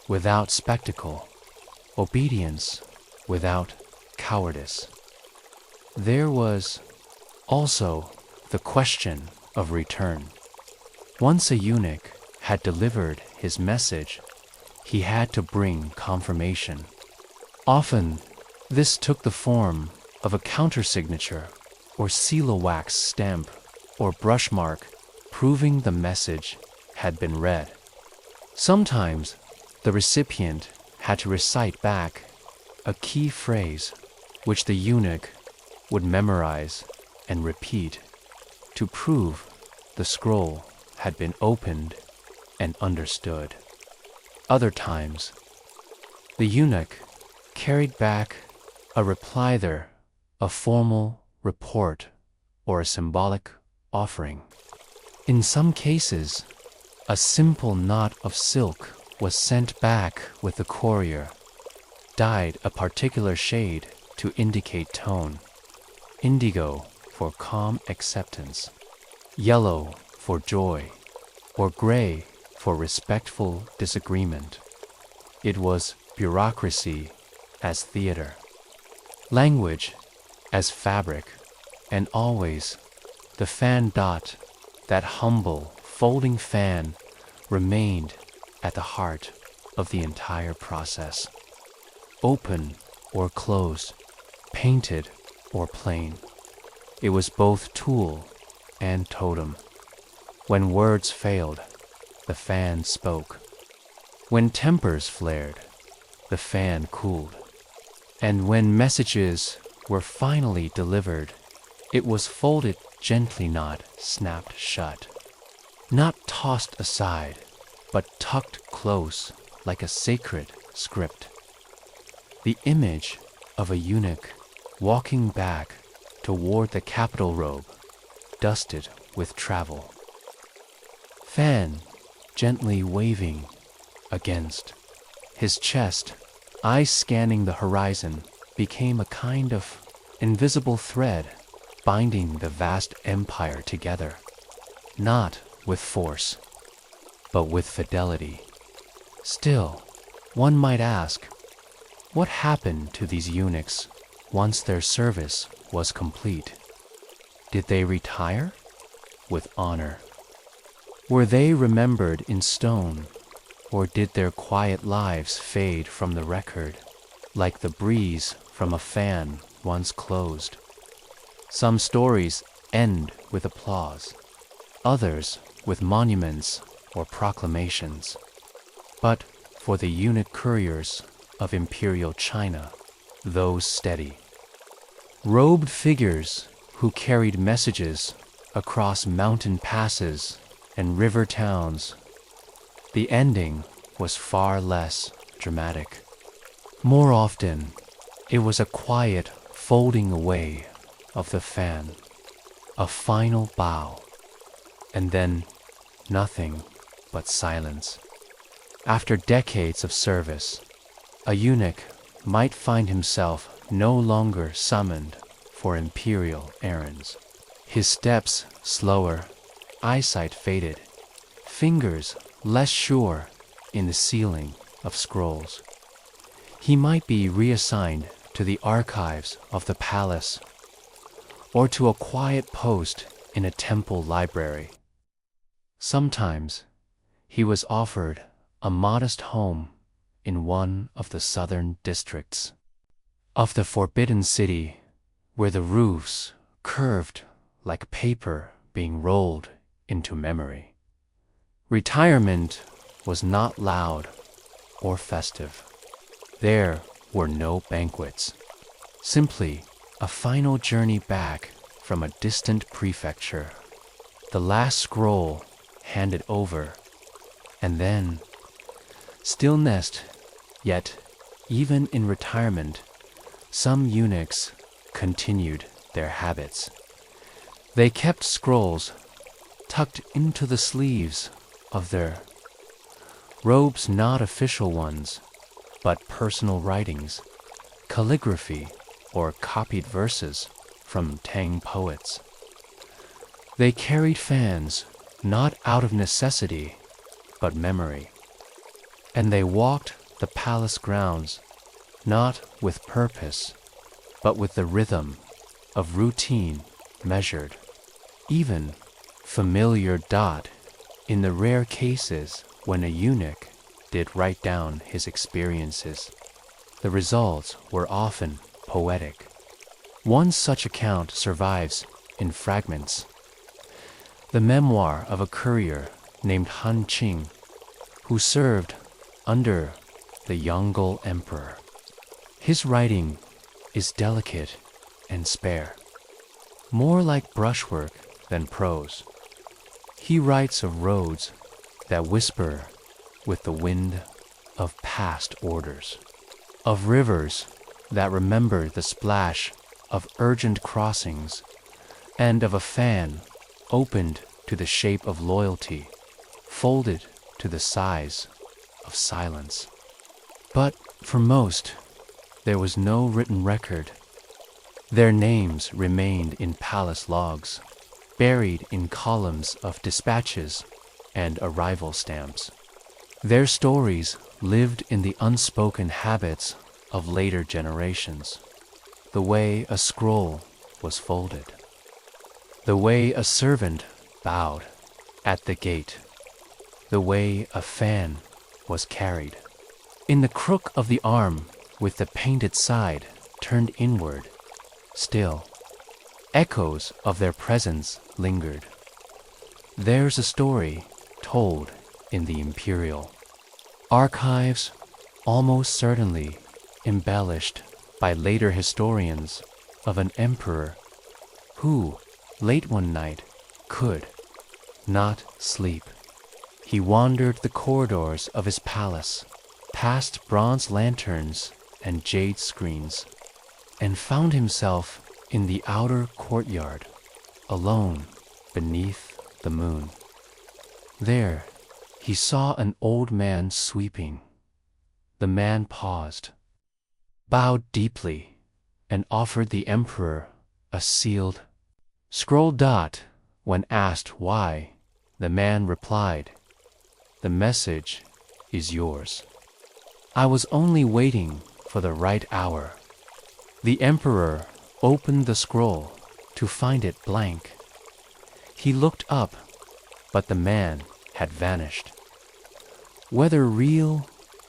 without spectacle, obedience without cowardice. There was also the question of return. Once a eunuch had delivered his message, he had to bring confirmation. Often, this took the form of a countersignature or seal wax stamp or brush mark proving the message had been read. Sometimes, the recipient had to recite back a key phrase which the eunuch would memorize and repeat to prove the scroll had been opened and understood. Other times, the eunuch carried back a reply, a formal report, or a symbolic offering. In some cases, a simple knot of silk was sent back with the courier, dyed a particular shade to indicate tone: indigo for calm acceptance, yellow for joy, or gray for respectful disagreement. It was bureaucracy as theater, language as fabric, and always the fan dot, that humble folding fan, remained at the heart of the entire process. Open or closed, painted or plain, it was both tool and totem. When words failed, the fan spoke. When tempers flared, the fan cooled. And when messages were finally delivered, it was folded gently, not snapped shut, not tossed aside, but tucked close like a sacred script. The image of a eunuch walking back toward the capital robe, dusted with travel, fan gently waving against. His chest, eyes scanning the horizon, became a kind of invisible thread binding the vast empire together, not with force, but with fidelity. Still, one might ask, what happened to these eunuchs once their service was complete? Did they retire? With honor? Were they remembered in stone, or did their quiet lives fade from the record, like the breeze from a fan once closed? Some stories end with applause, others with monuments or proclamations. But for the eunuch couriers of imperial China, those steady. Robed figures who carried messages across mountain passes and river towns, the ending was far less dramatic. More often, it was a quiet folding away of the fan, a final bow, and then nothing but silence. After decades of service, a eunuch might find himself no longer summoned for imperial errands. His steps slower, eyesight faded, fingers less sure in the sealing of scrolls. He might be reassigned to the archives of the palace or to a quiet post in a temple library. Sometimes he was offered a modest home in one of the southern districts of the Forbidden City, where the roofs curved like paper being rolled into memory. Retirement was not loud or festive. There were no banquets, simply a final journey back from a distant prefecture, the last scroll handed over, and then stillness. Yet, even in retirement, some eunuchs continued their habits. They kept scrolls tucked into the sleeves of their robes, not official ones, but personal writings, calligraphy, or copied verses from Tang poets. They carried fans not out of necessity, but memory. And they walked the palace grounds not with purpose, but with the rhythm of routine measured, even familiar dot in the rare cases when a eunuch did write down his experiences. The results were often poetic. One such account survives in fragments. The memoir of a courier named Han Qing, who served under the Yongle Emperor. His writing is delicate and spare, more like brushwork than prose. He writes of roads that whisper with the wind of past orders, of rivers that remember the splash of urgent crossings, and of a fan opened to the shape of loyalty, folded to the size of silence. But for most, there was no written record. Their names remained in palace logs, buried in columns of dispatches and arrival stamps. Their stories lived in the unspoken habits of later generations, the way a scroll was folded, the way a servant bowed at the gate, the way a fan was carried. In the crook of the arm with the painted side turned inward, still, echoes of their presence lingered. There's a story told in the imperial archives, almost certainly embellished by later historians, of an emperor who, late one night, could not sleep. He wandered the corridors of his palace, past bronze lanterns and jade screens, and found himself in the outer courtyard, alone beneath the moon. There, he saw an old man sweeping. The man paused, bowed deeply, and offered the emperor a sealed scroll. When asked why, the man replied, "The message is yours. I was only waiting for the right hour." The emperor opened the scroll to find it blank. He looked up, but the man had vanished, whether real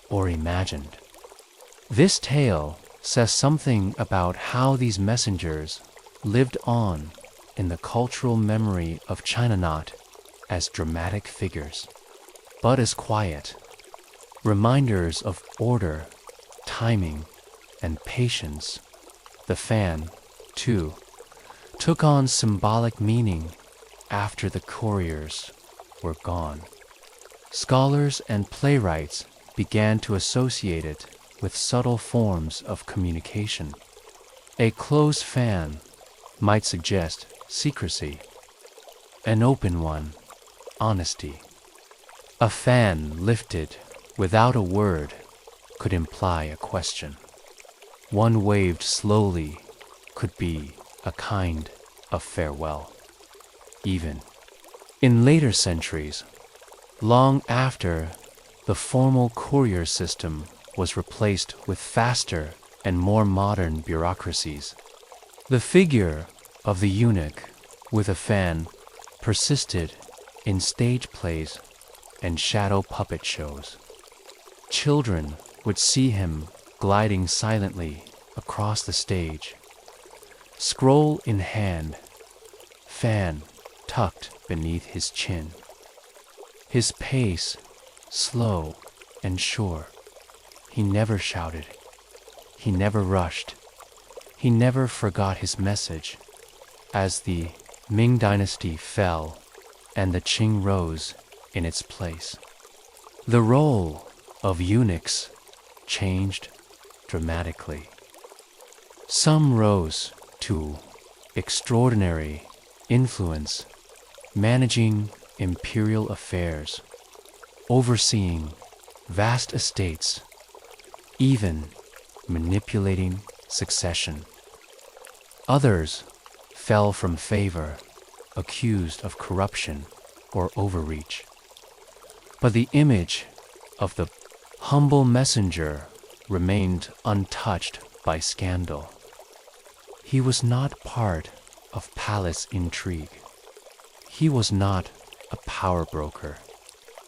or imagined. This tale says something about how these messengers lived on in the cultural memory of China, not as dramatic figures, but as quiet reminders of order, timing, and patience. The fan, too, took on symbolic meaning after the couriers were gone. Scholars and playwrights began to associate it with subtle forms of communication. A closed fan might suggest secrecy, an open one, honesty. A fan lifted without a word could imply a question. One waved slowly could be a kind of farewell. Even in later centuries, long after the formal courier system was replaced with faster and more modern bureaucracies, the figure of the eunuch with a fan persisted in stage plays and shadow puppet shows. Children would see him gliding silently across the stage, scroll in hand, fan tucked beneath his chin. His pace slow and sure. He never shouted. He never rushed. He never forgot his message. As the Ming Dynasty fell and the Qing rose in its place, the role of eunuchs changed dramatically. Some rose to extraordinary influence, managing imperial affairs, overseeing vast estates, even manipulating succession. Others fell from favor, accused of corruption or overreach. But the image of the humble messenger remained untouched by scandal. He was not part of palace intrigue. He was not a power broker.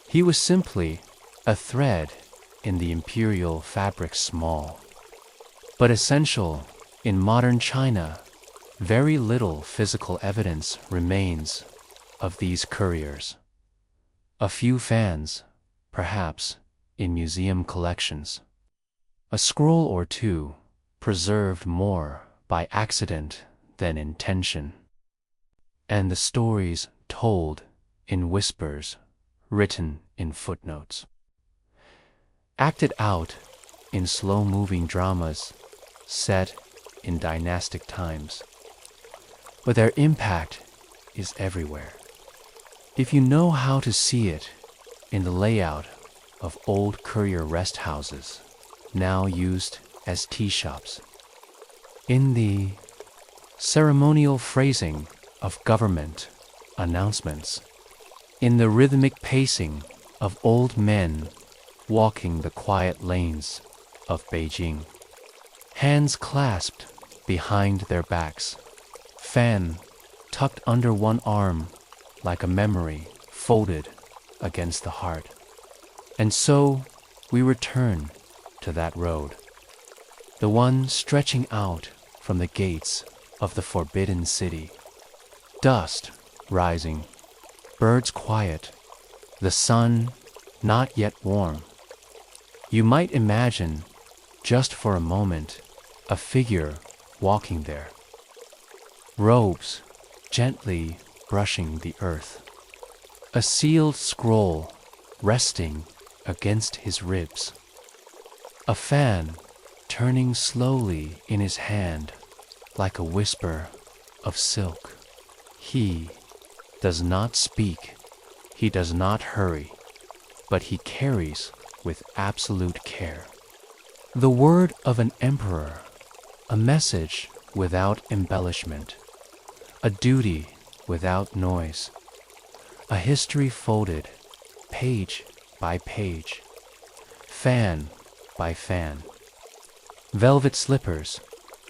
He was simply a thread in the imperial fabric, small but essential. In modern China, very little physical evidence remains of these couriers. A few fans, perhaps, in museum collections. A scroll or two, preserved more by accident than intention. And the stories told in whispers, written in footnotes. Acted out in slow-moving dramas set in dynastic times. But their impact is everywhere. If you know how to see it in the layout of old courier rest houses, now used as tea shops, in the ceremonial phrasing of government announcements, in the rhythmic pacing of old men walking the quiet lanes of Beijing, hands clasped behind their backs, fan tucked under one arm like a memory folded against the heart. And so we return to that road, the one stretching out from the gates of the forbidden city. Dust rising, birds quiet, the sun not yet warm. You might imagine, just for a moment, a figure walking there, robes gently brushing the earth, a sealed scroll resting against his ribs, a fan turning slowly in his hand like a whisper of silk. He does not speak, he does not hurry, but he carries with absolute care. The word of an emperor, a message without embellishment, a duty without noise, a history folded page by page, fan by fan. Velvet slippers,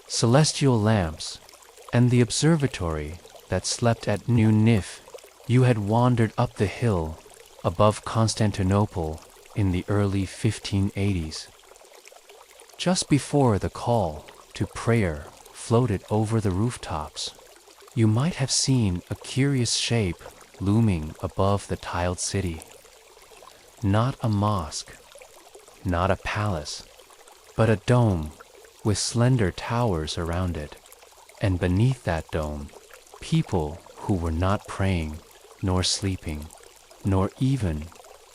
celestial lamps, and the observatory that slept at New Nif. You had wandered up the hill above Constantinople in the early 1580s. Just before the call to prayer floated over the rooftops, you might have seen a curious shape looming above the tiled city. Not a mosque, not a palace, but a dome with slender towers around it, and beneath that dome, people who were not praying, nor sleeping, nor even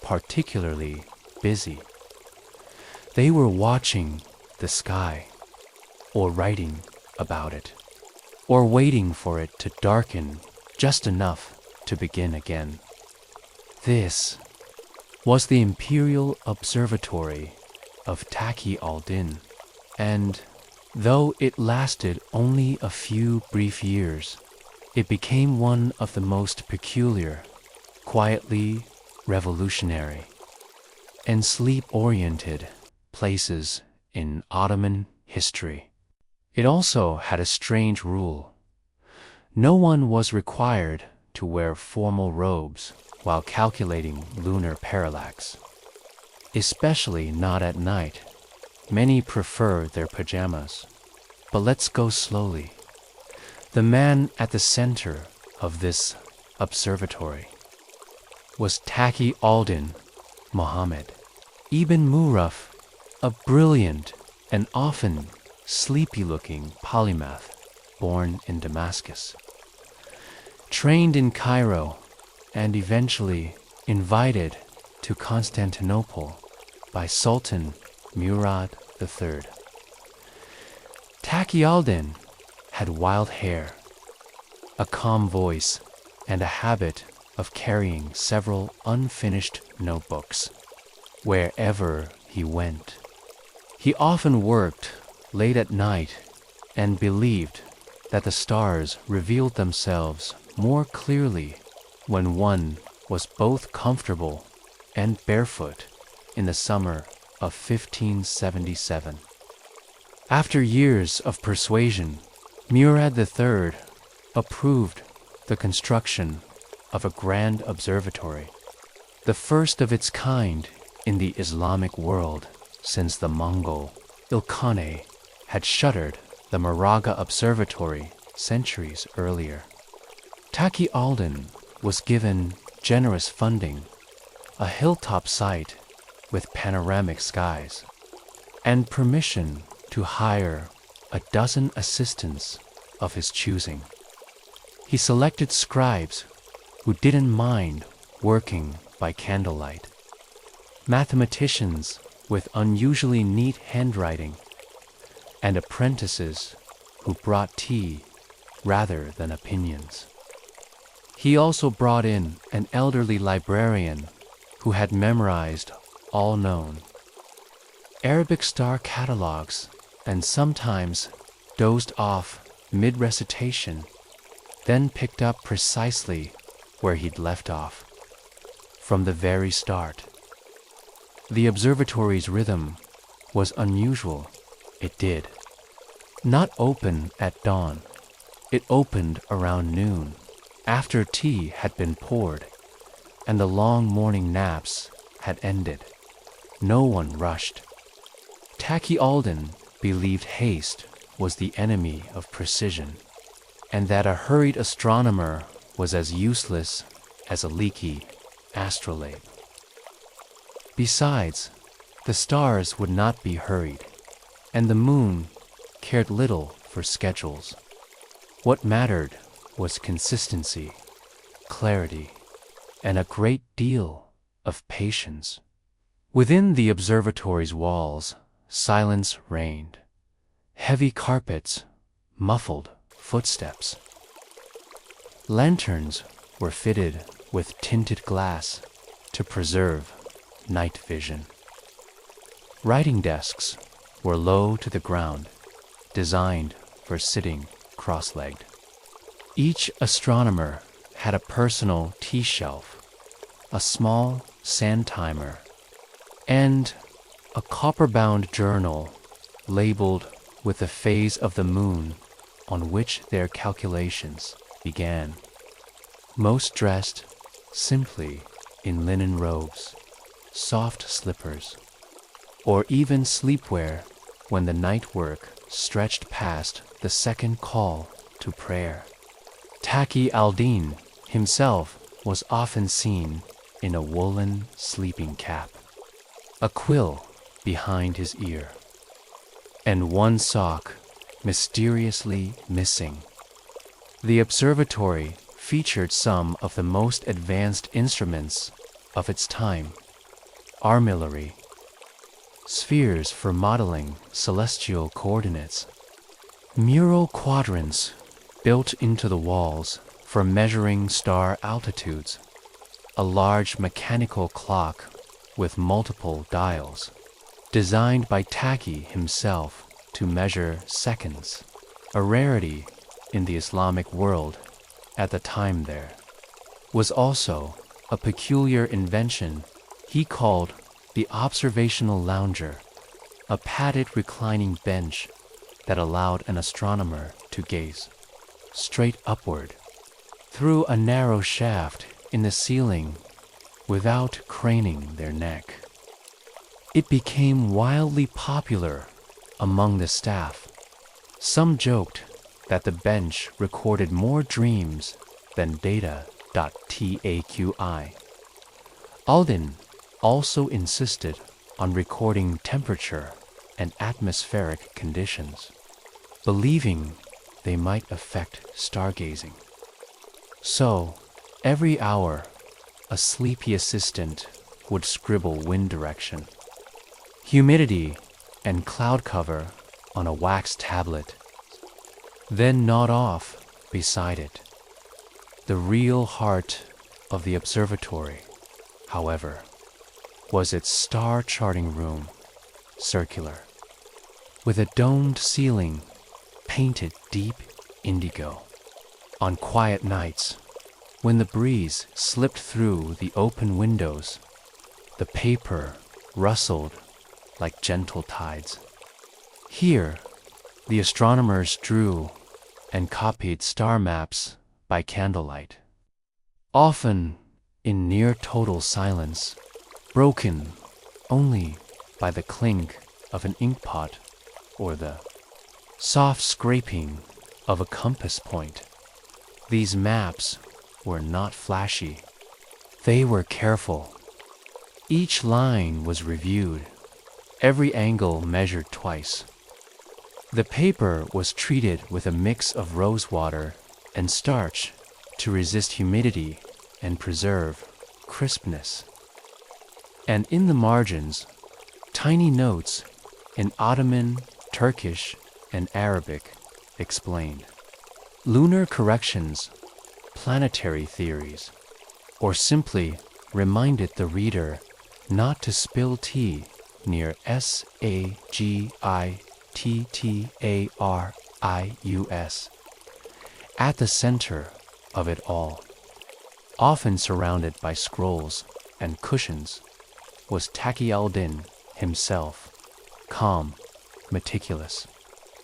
particularly busy. They were watching the sky, or writing about it, or waiting for it to darken just enough to begin again. This was the Imperial Observatory of Taqi al-Din, and though it lasted only a few brief years, it became one of the most peculiar, quietly revolutionary, and sleep-oriented places in Ottoman history. It also had a strange rule. No one was required to wear formal robes while calculating lunar parallax, especially not at night. Many prefer their pajamas. But let's go slowly. The man at the center of this observatory was Taqi al-Din Muhammad ibn Murraf, a brilliant and often sleepy-looking polymath born in Damascus, trained in Cairo, and eventually invited to Constantinople by Sultan Murad III. Taqi al-Din had wild hair, a calm voice, and a habit of carrying several unfinished notebooks wherever he went. He often worked late at night and believed that the stars revealed themselves more clearly when one was both comfortable and barefoot in the summer of 1577. After years of persuasion, Murad III approved the construction of a grand observatory, the first of its kind in the Islamic world since the Mongol Ilkhanate had shuttered the Moraga Observatory centuries earlier. Taqi al-Din was given generous funding, a hilltop site with panoramic skies, and permission to hire a dozen assistants of his choosing. He selected scribes who didn't mind working by candlelight, mathematicians with unusually neat handwriting, and apprentices who brought tea rather than opinions. He also brought in an elderly librarian who had memorized all known Arabic star catalogs and sometimes dozed off mid-recitation, then picked up precisely where he'd left off from the very start. The observatory's rhythm was unusual. It did not open at dawn. It opened around noon, after tea had been poured and the long morning naps had ended. No one rushed. Taqi al-Din believed haste was the enemy of precision, and that a hurried astronomer was as useless as a leaky astrolabe. Besides, the stars would not be hurried, and the moon cared little for schedules. What mattered was consistency, clarity, and a great deal of patience. Within the observatory's walls, silence reigned. Heavy carpets muffled footsteps. Lanterns were fitted with tinted glass to preserve night vision. Writing desks were low to the ground, designed for sitting cross-legged. Each astronomer had a personal tea shelf, a small sand timer, and a copper-bound journal labeled with the phase of the moon on which their calculations began. Most dressed simply in linen robes, soft slippers, or even sleepwear when the night work stretched past the second call to prayer. Taqi al-Din himself was often seen in a woolen sleeping cap, a quill behind his ear, and one sock mysteriously missing. The observatory featured some of the most advanced instruments of its time: armillary, spheres for modeling celestial coordinates, mural quadrants built into the walls for measuring star altitudes, a large mechanical clock with multiple dials, designed by Taqi himself to measure seconds, a rarity in the Islamic world at the time. There was also a peculiar invention he called the observational lounger, a padded reclining bench that allowed an astronomer to gaze straight upward through a narrow shaft in the ceiling without craning their neck. It became wildly popular among the staff. Some joked that the bench recorded more dreams than data.taqi. Al-Din also insisted on recording temperature and atmospheric conditions, believing they might affect stargazing. So, every hour, a sleepy assistant would scribble wind direction, humidity, and cloud cover on a wax tablet, then nod off beside it. The real heart of the observatory, however, was its star-charting room, circular, with a domed ceiling painted deep indigo. On quiet nights, when the breeze slipped through the open windows, the paper rustled like gentle tides. Here, the astronomers drew and copied star maps by candlelight, often in near total silence, broken only by the clink of an inkpot or the soft scraping of a compass point. These maps were not flashy. They were careful. Each line was reviewed, every angle measured twice. The paper was treated with a mix of rose water and starch to resist humidity and preserve crispness. And in the margins, tiny notes in Ottoman, Turkish, and Arabic explained lunar corrections, planetary theories, or simply reminded the reader not to spill tea near Sagittarius, at the center of it all. Often surrounded by scrolls and cushions was Taqi al-Din himself, calm, meticulous,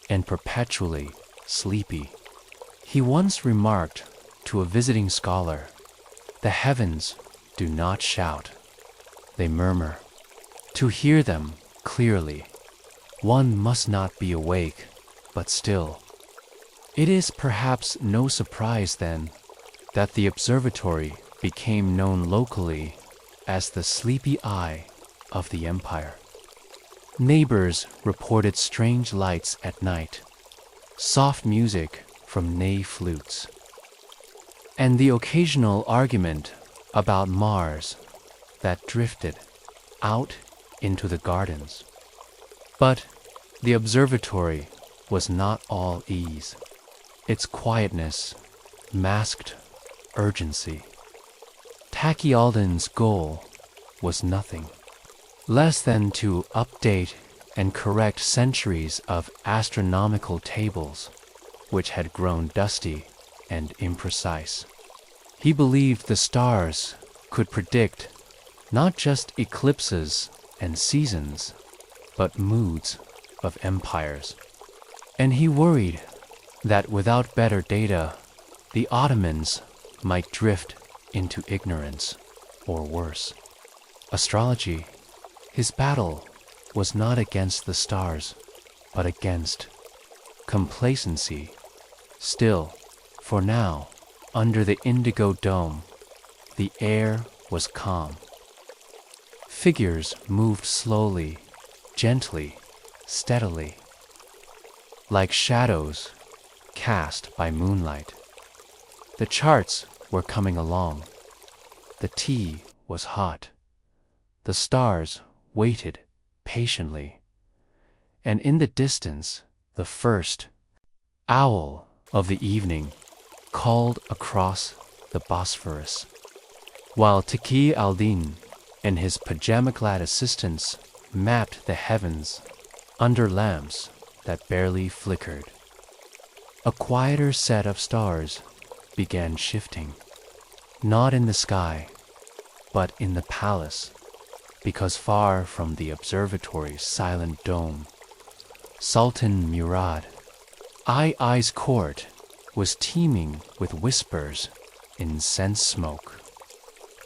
and perpetually sleepy. He once remarked to a visiting scholar, "The heavens do not shout, they murmur. To hear them clearly, one must not be awake, but still." It is perhaps no surprise, then, that the observatory became known locally as the sleepy eye of the empire. Neighbors reported strange lights at night, soft music from ney flutes, and the occasional argument about Mars that drifted out into the gardens. But the observatory was not all ease. Its quietness masked urgency. Taqi al-Din's goal was nothing less than to update and correct centuries of astronomical tables, which had grown dusty and imprecise. He believed the stars could predict not just eclipses and seasons, but moods of empires. And he worried that without better data, the Ottomans might drift into ignorance, or worse. Astrology, his battle was not against the stars, but against complacency. Still, for now, under the indigo dome, the air was calm. Figures moved slowly, gently, steadily, like shadows cast by moonlight. The charts were coming along. The tea was hot. The stars waited patiently. And in the distance, the first owl of the evening called across the Bosphorus, while Taqi al-Din and his pajama-clad assistants mapped the heavens under lamps that barely flickered. A quieter set of stars began shifting, not in the sky, but in the palace, because far from the observatory's silent dome, Sultan Murad, I's court was teeming with whispers, incense smoke,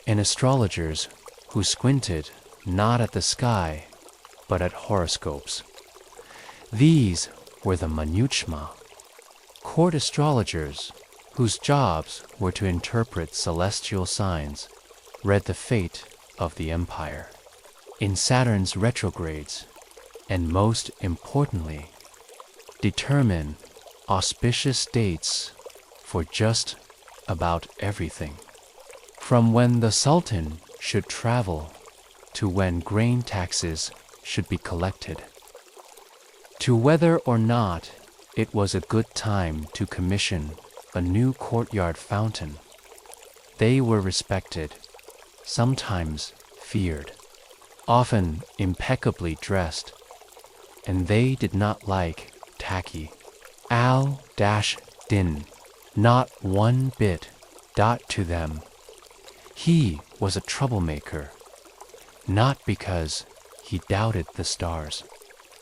and astrologers who squinted not at the sky, but at horoscopes. These were the Manuchma, court astrologers whose jobs were to interpret celestial signs, read the fate of the empire in Saturn's retrogrades, and most importantly, determine auspicious dates for just about everything, from when the Sultan should travel to when grain taxes should be collected, to whether or not it was a good time to commission a new courtyard fountain. They were respected, sometimes feared, often impeccably dressed, and they did not like Taqi al-Din, not one bit. To them, he was a troublemaker, not because he doubted the stars,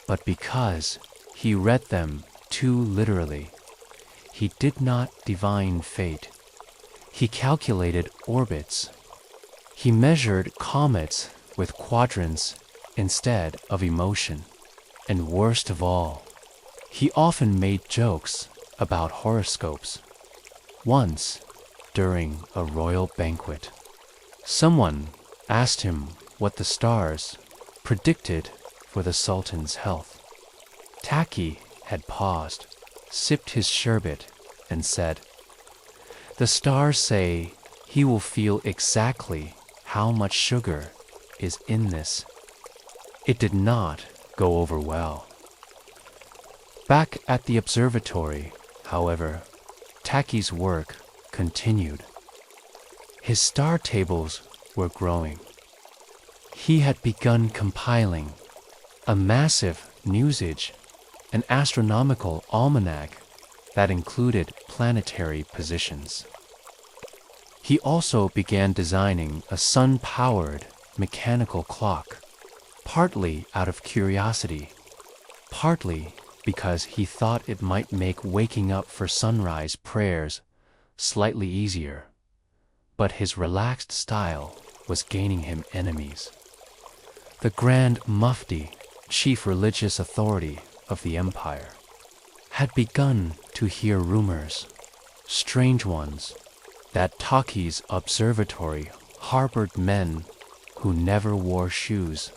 but because he read them too literally. He did not divine fate. He calculated orbits. He measured comets with quadrants instead of emotion. And worst of all, he often made jokes about horoscopes. Once, during a royal banquet, someone asked him what the stars predicted for the Sultan's health. Taqi had paused, sipped his sherbet, and said, "The stars say he will feel exactly how much sugar is in this." It did not go over well. Back at the observatory, however, Taqi's work continued. His star tables were growing. He had begun compiling a massive newsage, an astronomical almanac that included planetary positions. He also began designing a sun-powered mechanical clock, partly out of curiosity, partly because he thought it might make waking up for sunrise prayers slightly easier. But his relaxed style was gaining him enemies. The Grand Mufti, chief religious authority of the empire, had begun to hear rumors, strange ones, that Taqi's observatory harbored men who never wore shoes,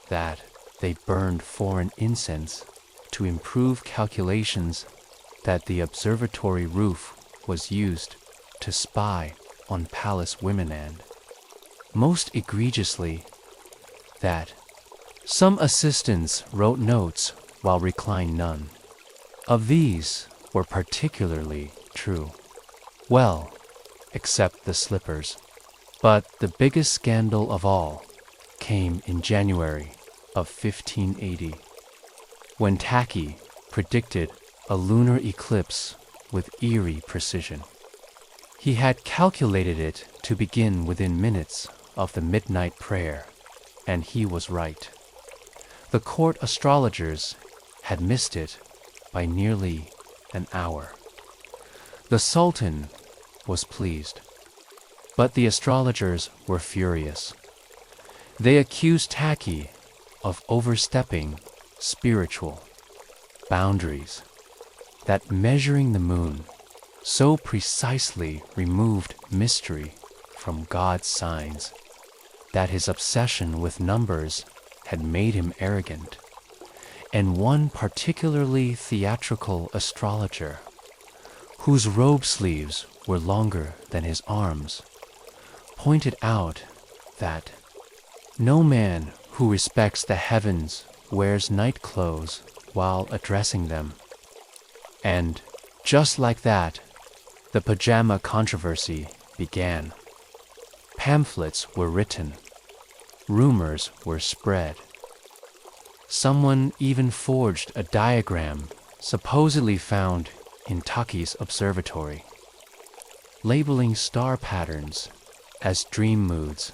that they burned foreign incense to improve calculations, that the observatory roof was used to spy on palace women, and, most egregiously, that some assistants wrote notes while reclined none. Of these were particularly true. Well, except the slippers. But the biggest scandal of all came in January of 1580, when Taki predicted a lunar eclipse with eerie precision. He had calculated it to begin within minutes of the midnight prayer, and he was right. The court astrologers had missed it by nearly an hour. The Sultan was pleased, but the astrologers were furious. They accused Taki of overstepping spiritual boundaries, that measuring the moon so precisely removed mystery from God's signs, that his obsession with numbers had made him arrogant. And one particularly theatrical astrologer, whose robe sleeves were longer than his arms, pointed out that no man who respects the heavens wears night clothes while addressing them. And just like that, the pajama controversy began. Pamphlets were written. Rumors were spread. Someone even forged a diagram supposedly found in Taki's observatory, labeling star patterns as dream moods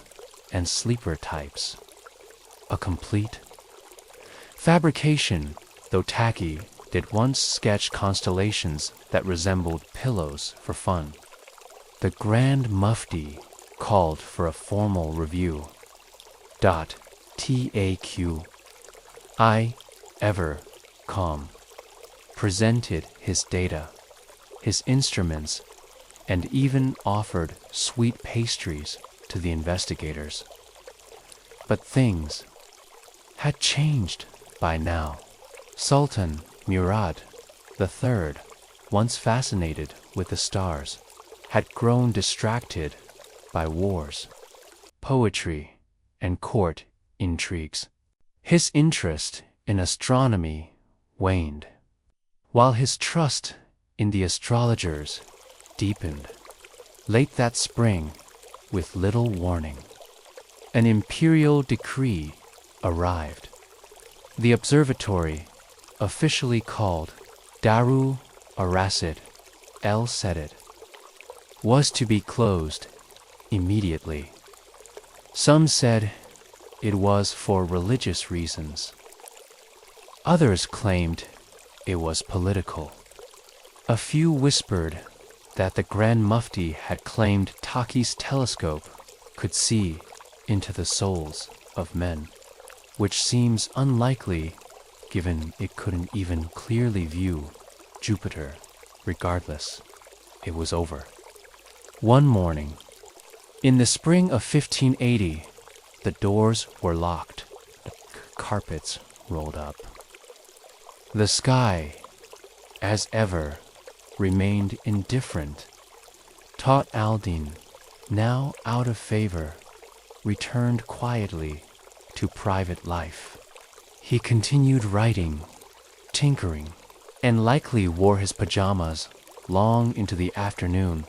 and sleeper types. A complete fabrication, though Taki did once sketch constellations that resembled pillows for fun. The Grand Mufti called for a formal review. TAQ, I, ever calm, presented his data, his instruments, and even offered sweet pastries to the investigators. But things had changed by now. Sultan Murad III, once fascinated with the stars, had grown distracted by wars, poetry, and court intrigues. His interest in astronomy waned, while his trust in the astrologers deepened. Late that spring, with little warning, an imperial decree arrived. The observatory, officially called Daru Arasid El Sedid, was to be closed immediately. Some said it was for religious reasons. Others claimed it was political. A few whispered that the Grand Mufti had claimed Taki's telescope could see into the souls of men, which seems unlikely given it couldn't even clearly view Jupiter. Regardless, it was over. One morning, in the spring of 1580, the doors were locked, the carpets rolled up. The sky, as ever, remained indifferent. Taut al-Din, now out of favor, returned quietly to private life. He continued writing, tinkering, and likely wore his pajamas long into the afternoon,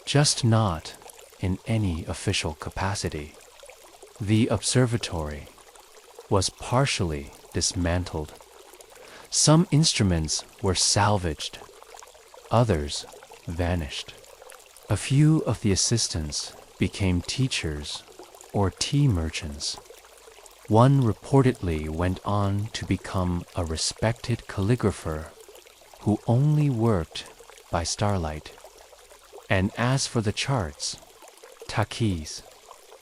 just not in any official capacity. The observatory was partially dismantled. Some instruments were salvaged, others vanished. A few of the assistants became teachers or tea merchants. One reportedly went on to become a respected calligrapher who only worked by starlight. And as for the charts, Taki's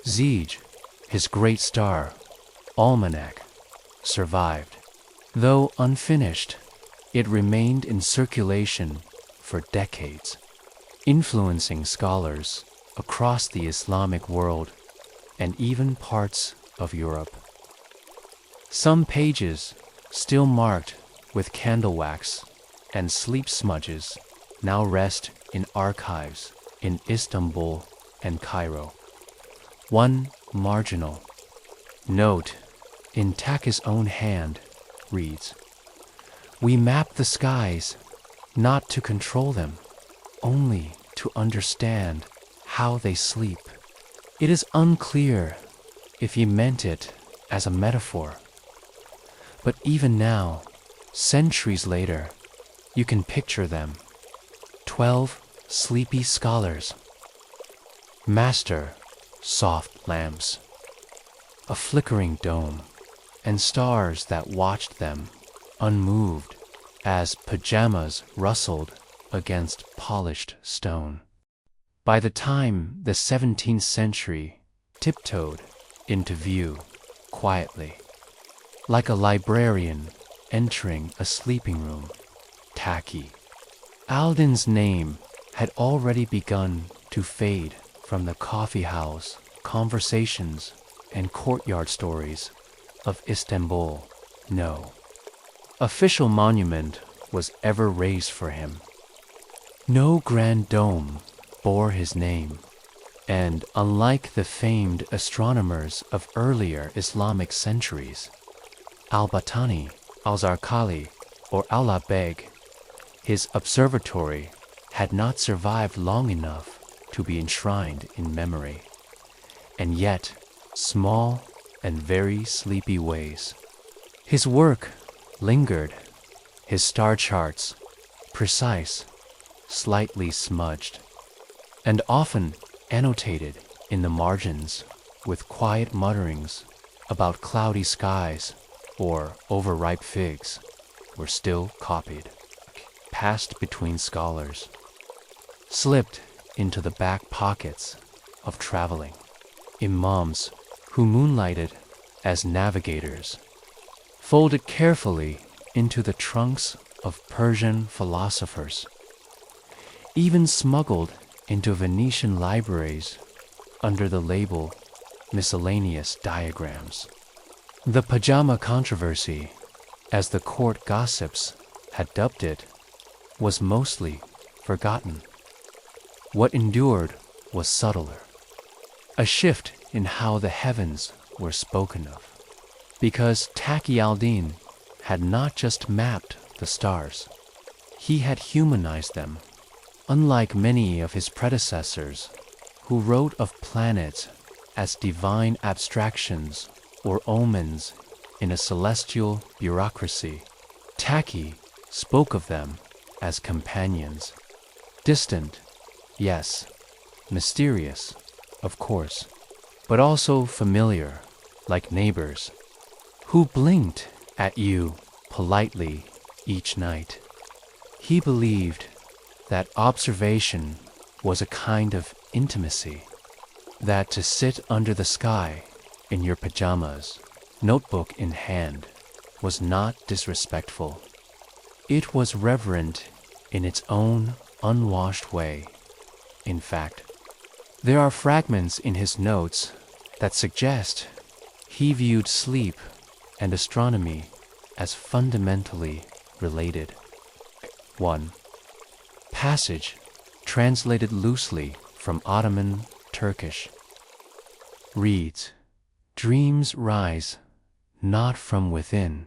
Zij, his great star, almanac, survived. Though unfinished, it remained in circulation for decades, influencing scholars across the Islamic world and even parts of Europe. Some pages, still marked with candle wax and sleep smudges, now rest in archives in Istanbul and Cairo. One marginal note in Taki's own hand reads, "We map the skies not to control them, only to understand how they sleep." It is unclear if he meant it as a metaphor But even now, centuries later, you can picture them. 12 sleepy scholars. Master, soft lamps. A flickering dome, and stars that watched them, unmoved, as pajamas rustled against polished stone. By the time the 17th century tiptoed into view quietly, like a librarian entering a sleeping room, tacky, Alden's name had already begun to fade from the coffee house conversations and courtyard stories of Istanbul. No official monument was ever raised for him. No grand dome bore his name, and unlike the famed astronomers of earlier Islamic centuries, al-Battani, al-Zarqali, or Allah Beg, his observatory had not survived long enough to be enshrined in memory. And yet, small and very sleepy ways, his work lingered, his star charts precise, slightly smudged, and often annotated in the margins with quiet mutterings about cloudy skies or overripe figs, were still copied, passed between scholars, slipped into the back pockets of traveling imams who moonlighted as navigators, folded carefully into the trunks of Persian philosophers, even smuggled into Venetian libraries under the label miscellaneous diagrams. The pajama controversy, as the court gossips had dubbed it, was mostly forgotten. What endured was subtler, a shift in how the heavens were spoken of, because Taqi al-Din had not just mapped the stars, he had humanized them, unlike many of his predecessors who wrote of planets as divine abstractions or omens in a celestial bureaucracy. Taqi spoke of them as companions, distant, yes, mysterious, of course, but also familiar, like neighbors, who blinked at you politely each night. He believed that observation was a kind of intimacy, that to sit under the sky in your pajamas, notebook in hand, was not disrespectful. It was reverent in its own unwashed way. In fact, there are fragments in his notes that suggest he viewed sleep and astronomy as fundamentally related. 1. Passage translated loosely from Ottoman Turkish reads, "Dreams rise not from within,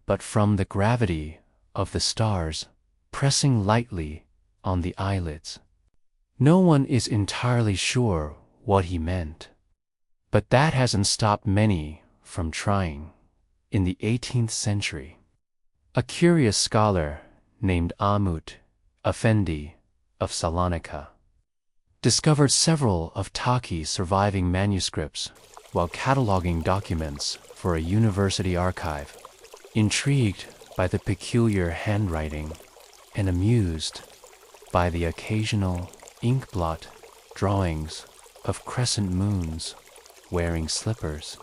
but from the gravity of the stars pressing lightly on the eyelids." No one is entirely sure what he meant, but that hasn't stopped many from trying. In the 18th century, a curious scholar named Ahmut Effendi of Salonika discovered several of Taqi's surviving manuscripts while cataloging documents for a university archive. Intrigued by the peculiar handwriting and amused by the occasional inkblot drawings of crescent moons wearing slippers,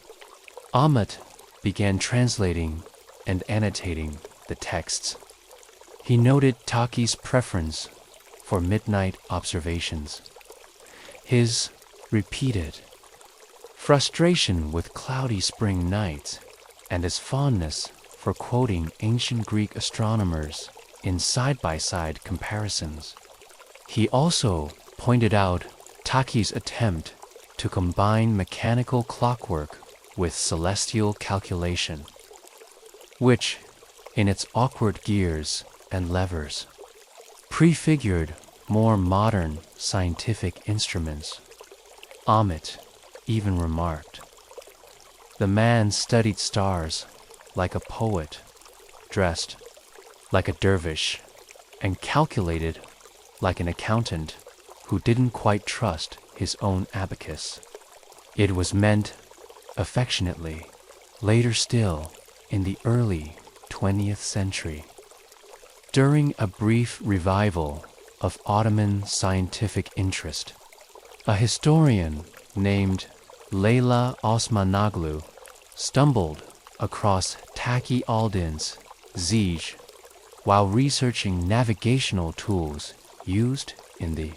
Ahmet began translating and annotating the texts. He noted Taqi's preference for midnight observations, his repeated frustration with cloudy spring nights, and his fondness for quoting ancient Greek astronomers in side-by-side comparisons. He also pointed out Taqi's attempt to combine mechanical clockwork with celestial calculation, which, in its awkward gears and levers, prefigured more modern scientific instruments. Ahmet even remarked, "The man studied stars like a poet, dressed like a dervish, and calculated like an accountant who didn't quite trust his own abacus. It was meant affectionately, later still, in the early 20th century, during a brief revival of Ottoman scientific interest. A historian named Leyla Osmanoglu stumbled across Taqi al-Din's Zij while researching navigational tools used in the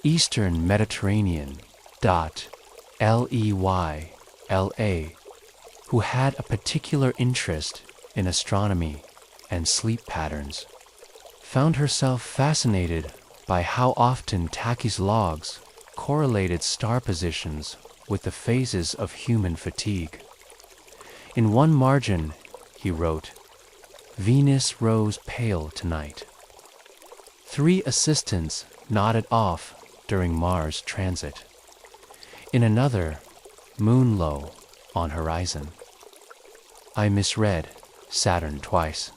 Eastern Mediterranean. Leyla, who had a particular interest in astronomy and sleep patterns, found herself fascinated by how often Taqi's logs correlated star positions with the phases of human fatigue. In one margin, he wrote, "Venus rose pale tonight." 3 assistants nodded off during Mars transit. In another, moon low on horizon. "I misread Saturn twice.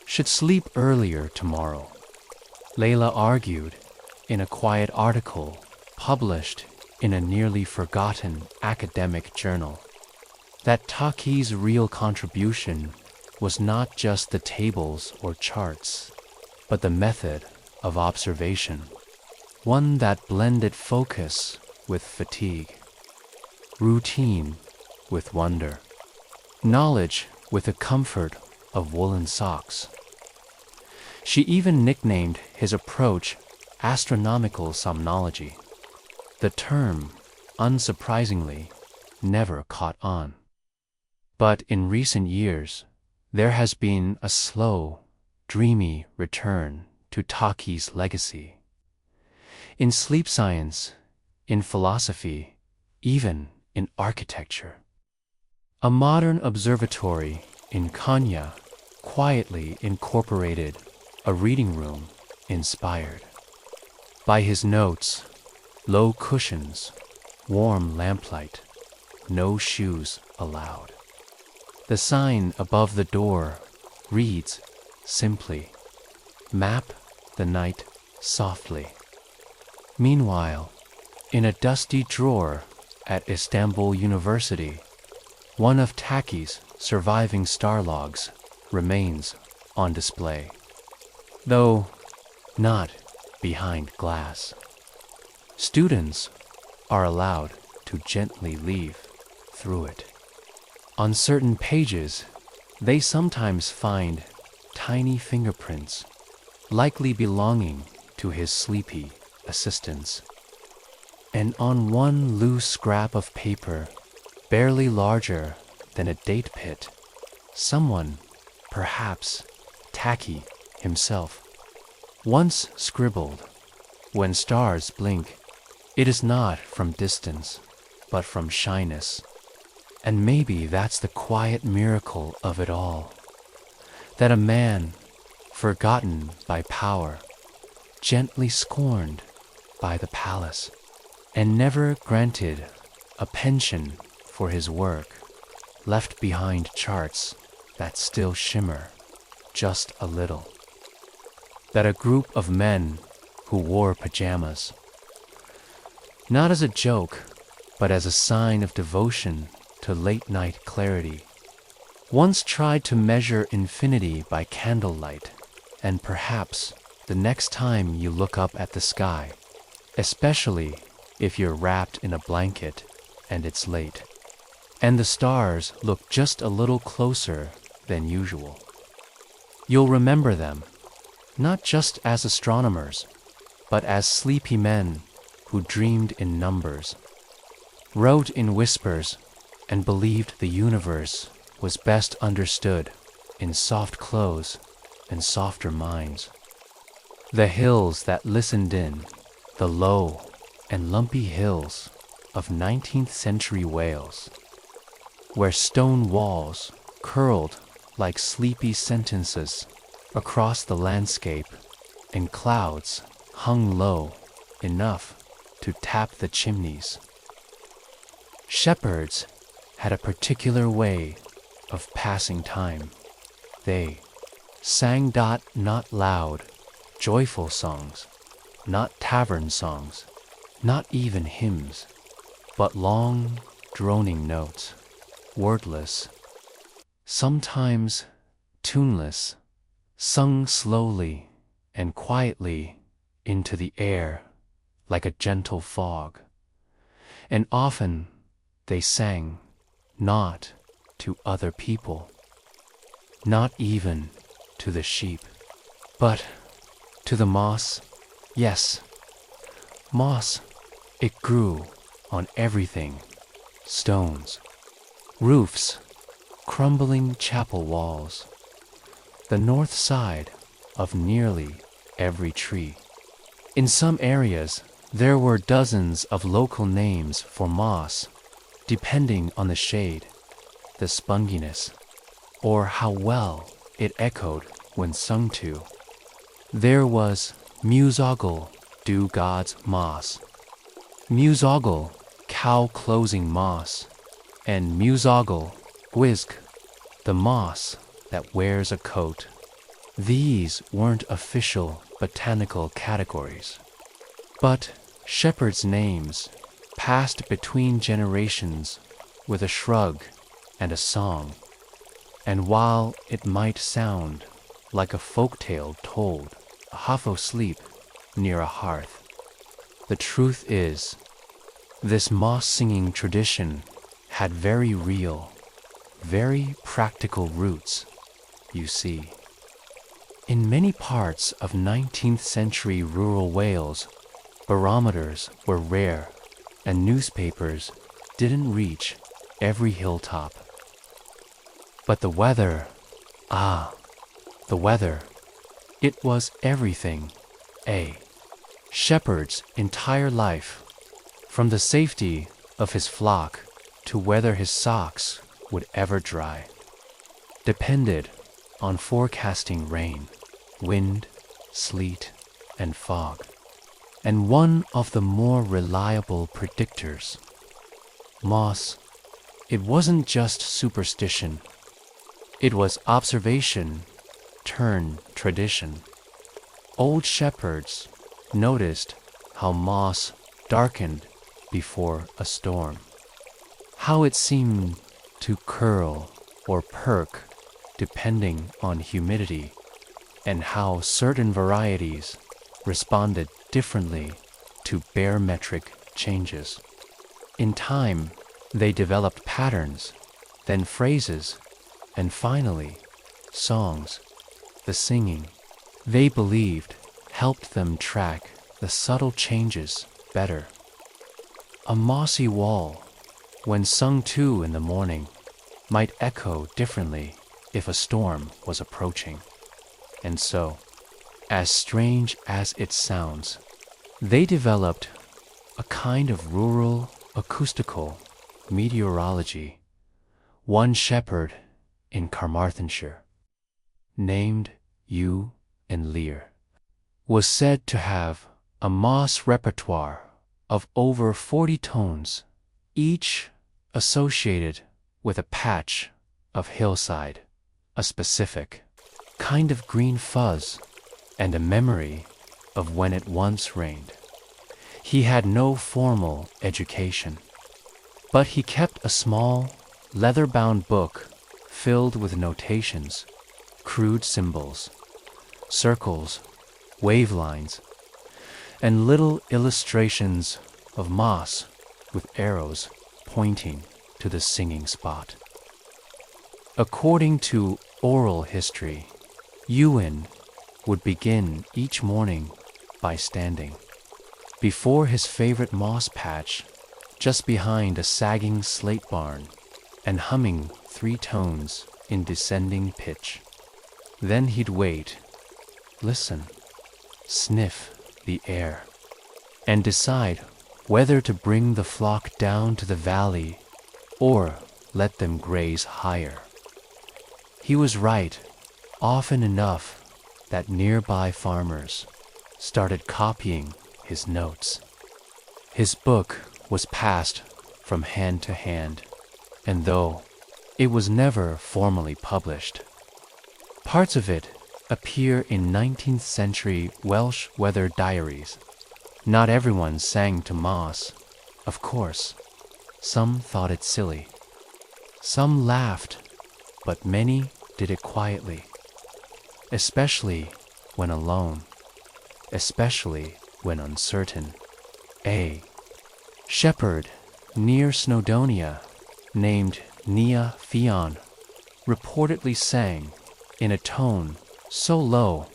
Should sleep earlier tomorrow," Leyla argued in a quiet article published in a nearly forgotten academic journal. That Taqi's real contribution was not just the tables or charts, but the method of observation, one that blended focus with fatigue, routine with wonder, knowledge with the comfort of woolen socks. She even nicknamed his approach astronomical somnology. The term, unsurprisingly, never caught on. But in recent years, there has been a slow, dreamy return to Taqi's legacy. In sleep science, in philosophy, even in architecture. A modern observatory in Konya quietly incorporated a reading room inspired by his notes: low cushions, warm lamplight, no shoes allowed. The sign above the door reads simply, "Map the night softly." Meanwhile, in a dusty drawer at Istanbul University, one of Taqi's surviving star logs remains on display, though not behind glass. Students are allowed to gently leaf through it. On certain pages, they sometimes find tiny fingerprints, likely belonging to his sleepy assistants. And on one loose scrap of paper, barely larger than a date pit, someone, perhaps Taqi himself, once scribbled, "When stars blink, it is not from distance, but from shyness." And maybe that's the quiet miracle of it all, that a man, forgotten by power, gently scorned by the palace, and never granted a pension for his work, left behind charts that still shimmer just a little. That a group of men who wore pajamas, not as a joke, but as a sign of devotion to late-night clarity, once tried to measure infinity by candlelight, and perhaps the next time you look up at the sky, especially if you're wrapped in a blanket and it's late, and the stars look just a little closer than usual, you'll remember them, not just as astronomers, but as sleepy men who dreamed in numbers, wrote in whispers, and believed the universe was best understood in soft clothes and softer minds. The hills that listened in, the low and lumpy hills of 19th century Wales, where stone walls curled like sleepy sentences across the landscape, and clouds hung low enough to tap the chimneys. Shepherds had a particular way of passing time. They sang not loud, joyful songs, not tavern songs, not even hymns, but long, droning notes, wordless, sometimes tuneless, sung slowly and quietly into the air like a gentle fog. And often they sang not to other people, not even to the sheep, but to the moss. Yes, moss. It grew on everything: stones, roofs, crumbling chapel walls, the north side of nearly every tree. In some areas, there were dozens of local names for moss, depending on the shade, the spunkiness, or how well it echoed when sung to. There was mythological, dew god's moss, mythological, cow-closing moss, and mythological, whisk, the moss that wears a coat. These weren't official botanical categories, but shepherds' names passed between generations with a shrug and a song. And while it might sound like a folk tale told half asleep near a hearth, the truth is, this moss-singing tradition had very real, very practical roots, you see. In many parts of 19th century rural Wales, barometers were rare and newspapers didn't reach every hilltop. But the weather, the weather, it was everything. A shepherd's entire life, from the safety of his flock to whether his socks would ever dry, depended on forecasting rain, wind, sleet, and fog. And one of the more reliable predictors, moss, it wasn't just superstition. It was observation turned tradition. Old shepherds noticed how moss darkened before a storm, how it seemed to curl or perk depending on humidity, and how certain varieties responded differently to barometric changes. In time, they developed patterns, then phrases, and finally, songs. The singing, they believed, helped them track the subtle changes better. A mossy wall, when sung to in the morning, might echo differently if a storm was approaching. And so, as strange as it sounds, they developed a kind of rural acoustical meteorology. One shepherd in Carmarthenshire, named Hugh and Lear, was said to have a moss repertoire of over 40 tones, each associated with a patch of hillside, a specific kind of green fuzz, and a memory of when it once rained. He had no formal education, but he kept a small, leather-bound book filled with notations, crude symbols, circles, wave lines, and little illustrations of moss with arrows pointing to the singing spot. According to oral history, Ewan would begin each morning by standing before his favorite moss patch just behind a sagging slate barn and humming 3 tones in descending pitch. Then he'd wait, listen, sniff the air, and decide whether to bring the flock down to the valley or let them graze higher. He was right often enough that nearby farmers started copying his notes. His book was passed from hand to hand, and though It was never formally published. Parts of it appear in 19th century Welsh weather diaries. Not everyone sang to moss, of course. Some thought it silly. Some laughed, but many did it quietly, especially when alone, especially when uncertain. A shepherd near Snowdonia, named Nia Fion, reportedly sang in a tone so low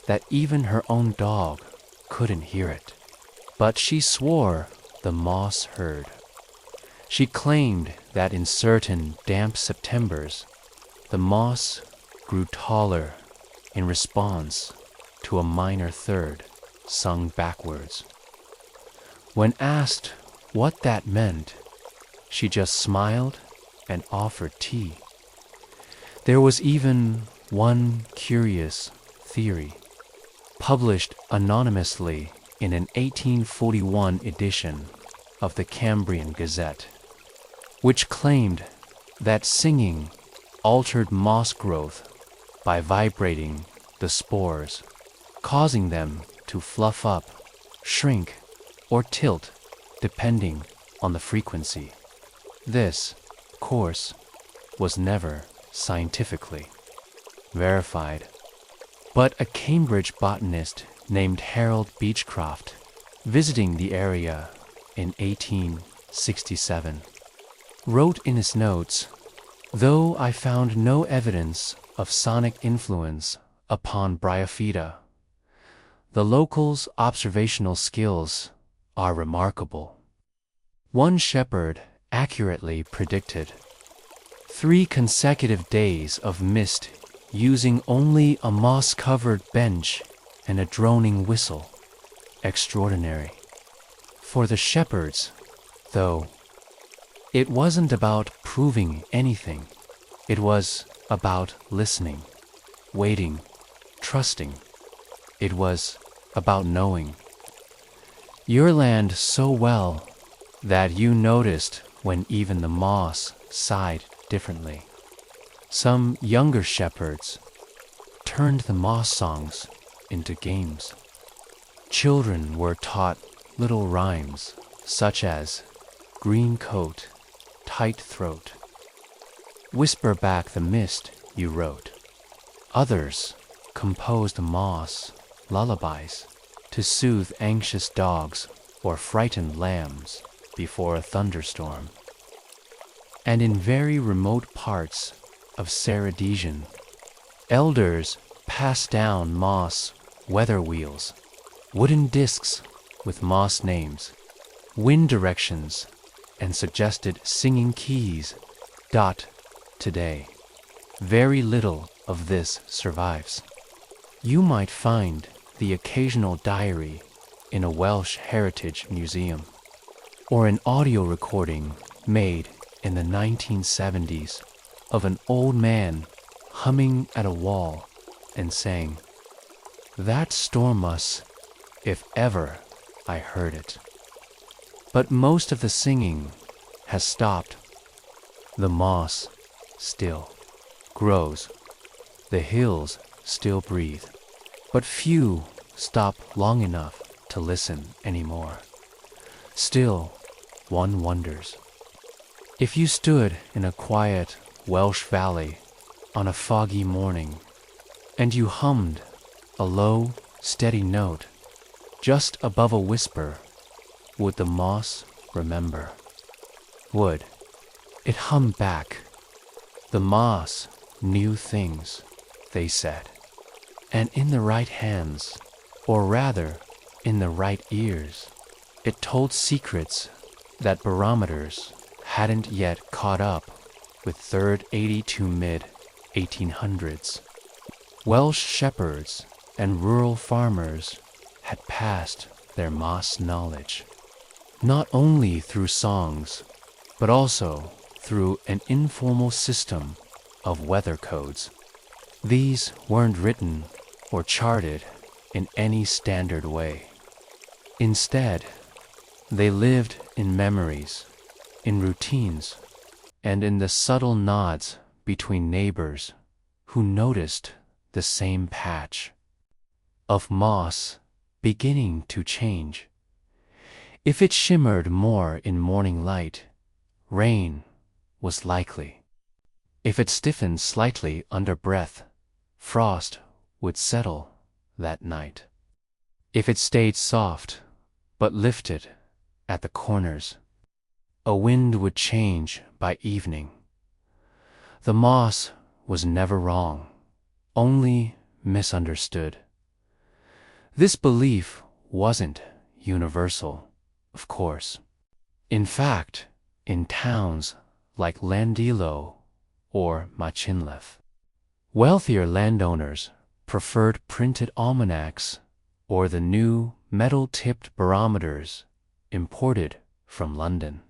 that even her own dog couldn't hear it. But she swore the moss heard. She claimed that in certain damp Septembers, the moss grew taller in response to a minor third sung backwards. When asked what that meant, she just smiled and offered tea. There was even one curious theory, published anonymously in an 1841 edition of the Cambrian Gazette, which claimed that singing altered moss growth by vibrating the spores, causing them to fluff up, shrink, or tilt depending on the frequency. This, of course, was never scientifically verified. But a Cambridge botanist named Harold Beechcroft, visiting the area in 1867, wrote in his notes, "Though I found no evidence of sonic influence upon Bryophyta, the locals' observational skills are remarkable." One shepherd accurately predicted 3 consecutive days of mist using only a moss-covered bench and a droning whistle. Extraordinary. For the shepherds, though, it wasn't about proving anything. It was about listening, waiting, trusting. It was about knowing your land so well that you noticed when even the moss sighed differently. Some younger shepherds turned the moss songs into games. Children were taught little rhymes such as green coat, tight throat, whisper back the mist you wrote. Others composed moss lullabies to soothe anxious dogs or frightened lambs before a thunderstorm. And in very remote parts of Ceredigion, elders passed down moss weather wheels, wooden discs with moss names, wind directions, and suggested singing keys. Today, very little of this survives. You might find the occasional diary in a Welsh heritage museum, or an audio recording made in the 1970s of an old man humming at a wall and saying, "That storm us, if ever I heard it." But most of the singing has stopped. The moss still grows. The hills still breathe. But few stop long enough to listen anymore. Still, one wonders. If you stood in a quiet Welsh valley on a foggy morning, and you hummed a low, steady note just above a whisper, would the moss remember? Would it hum back? The moss knew things, they said, and in the right hands, or rather in the right ears, it told secrets that barometers hadn't yet caught up with third 80 to mid-1800s. Welsh shepherds and rural farmers had passed their moss knowledge, not only through songs, but also through an informal system of weather codes. These weren't written or charted in any standard way. Instead, they lived in memories, in routines, and in the subtle nods between neighbors who noticed the same patch of moss beginning to change. If it shimmered more in morning light, rain was likely. If it stiffened slightly under breath, frost would settle that night. If it stayed soft but lifted at the corners, a wind would change by evening. The moss was never wrong, only misunderstood. This belief wasn't universal, of course. In fact, in towns like Landilo or Machinlev, wealthier landowners preferred printed almanacs or the new metal-tipped barometers imported from London.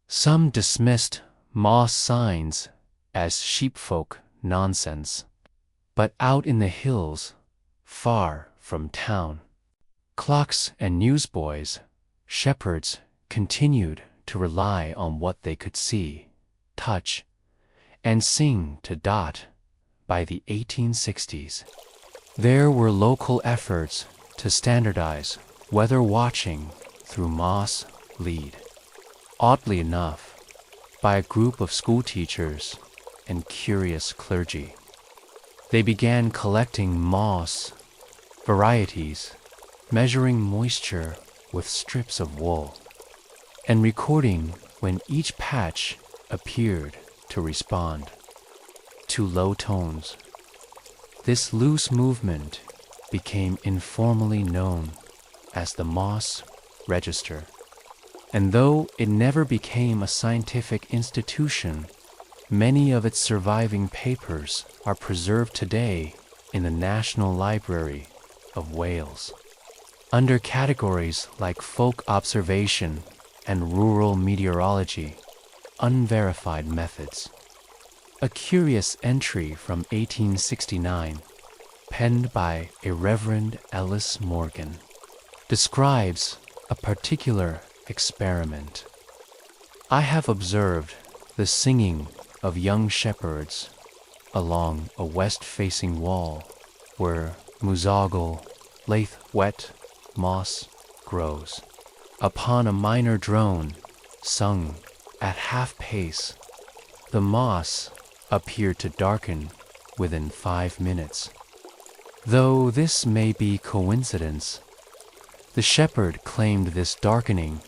Some dismissed moss signs as sheepfolk nonsense, but out in the hills, far from town, clocks and newsboys, shepherds continued to rely on what they could see, touch, and sing to Dot. By the 1860s, there were local efforts to standardize weather watching through moss lead. Oddly enough, by a group of schoolteachers and curious clergy. They began collecting moss varieties, measuring moisture with strips of wool, and recording when each patch appeared to respond to low tones. This loose movement became informally known as the Moss Register, and though it never became a scientific institution, many of its surviving papers are preserved today in the National Library of Wales, under categories like folk observation and rural meteorology, unverified methods. A curious entry from 1869, penned by a Reverend Ellis Morgan, describes a particular experiment. I have observed the singing of young shepherds along a west-facing wall where mythological, lathe wet moss grows. Upon a minor drone, sung at half pace, the moss appeared to darken within 5 minutes. Though this may be coincidence, the shepherd claimed this darkening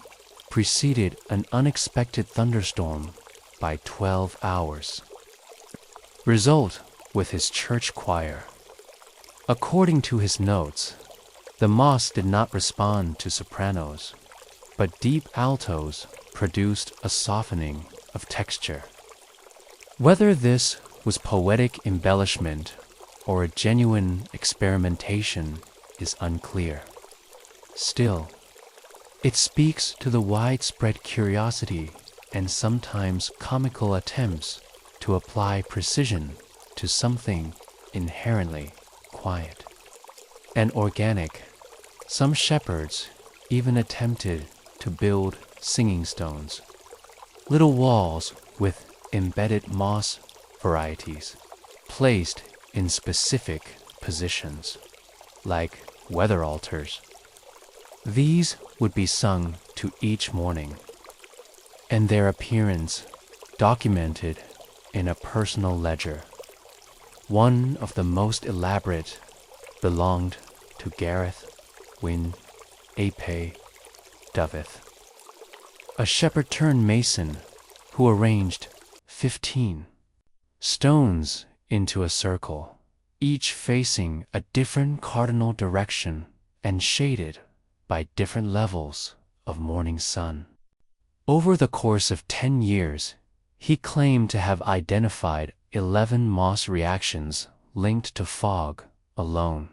preceded an unexpected thunderstorm by 12 hours. Result with his church choir. According to his notes, the moss did not respond to sopranos, but deep altos produced a softening of texture. Whether this was poetic embellishment or a genuine experimentation is unclear. Still, it speaks to the widespread curiosity and sometimes comical attempts to apply precision to something inherently quiet and organic. Some shepherds even attempted to build singing stones, little walls with embedded moss varieties placed in specific positions, like weather altars. These would be sung to each morning, and their appearance documented in a personal ledger. One of the most elaborate belonged to Gareth Wyn Ape Doveth, a shepherd-turned-mason who arranged 15 stones into a circle, each facing a different cardinal direction and shaded by different levels of morning sun. Over the course of 10 years, he claimed to have identified 11 moss reactions linked to fog alone.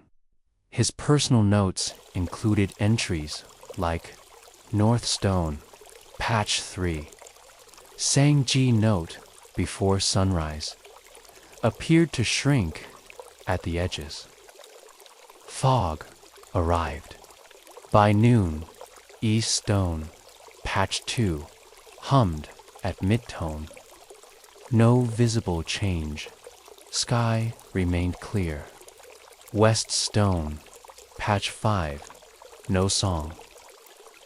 His personal notes included entries like North Stone, Patch 3, sang G note before sunrise, appeared to shrink at the edges. Fog arrived. By noon, East Stone, Patch 2, hummed at mid-tone. No visible change. Sky remained clear. West stone, patch 5, no song.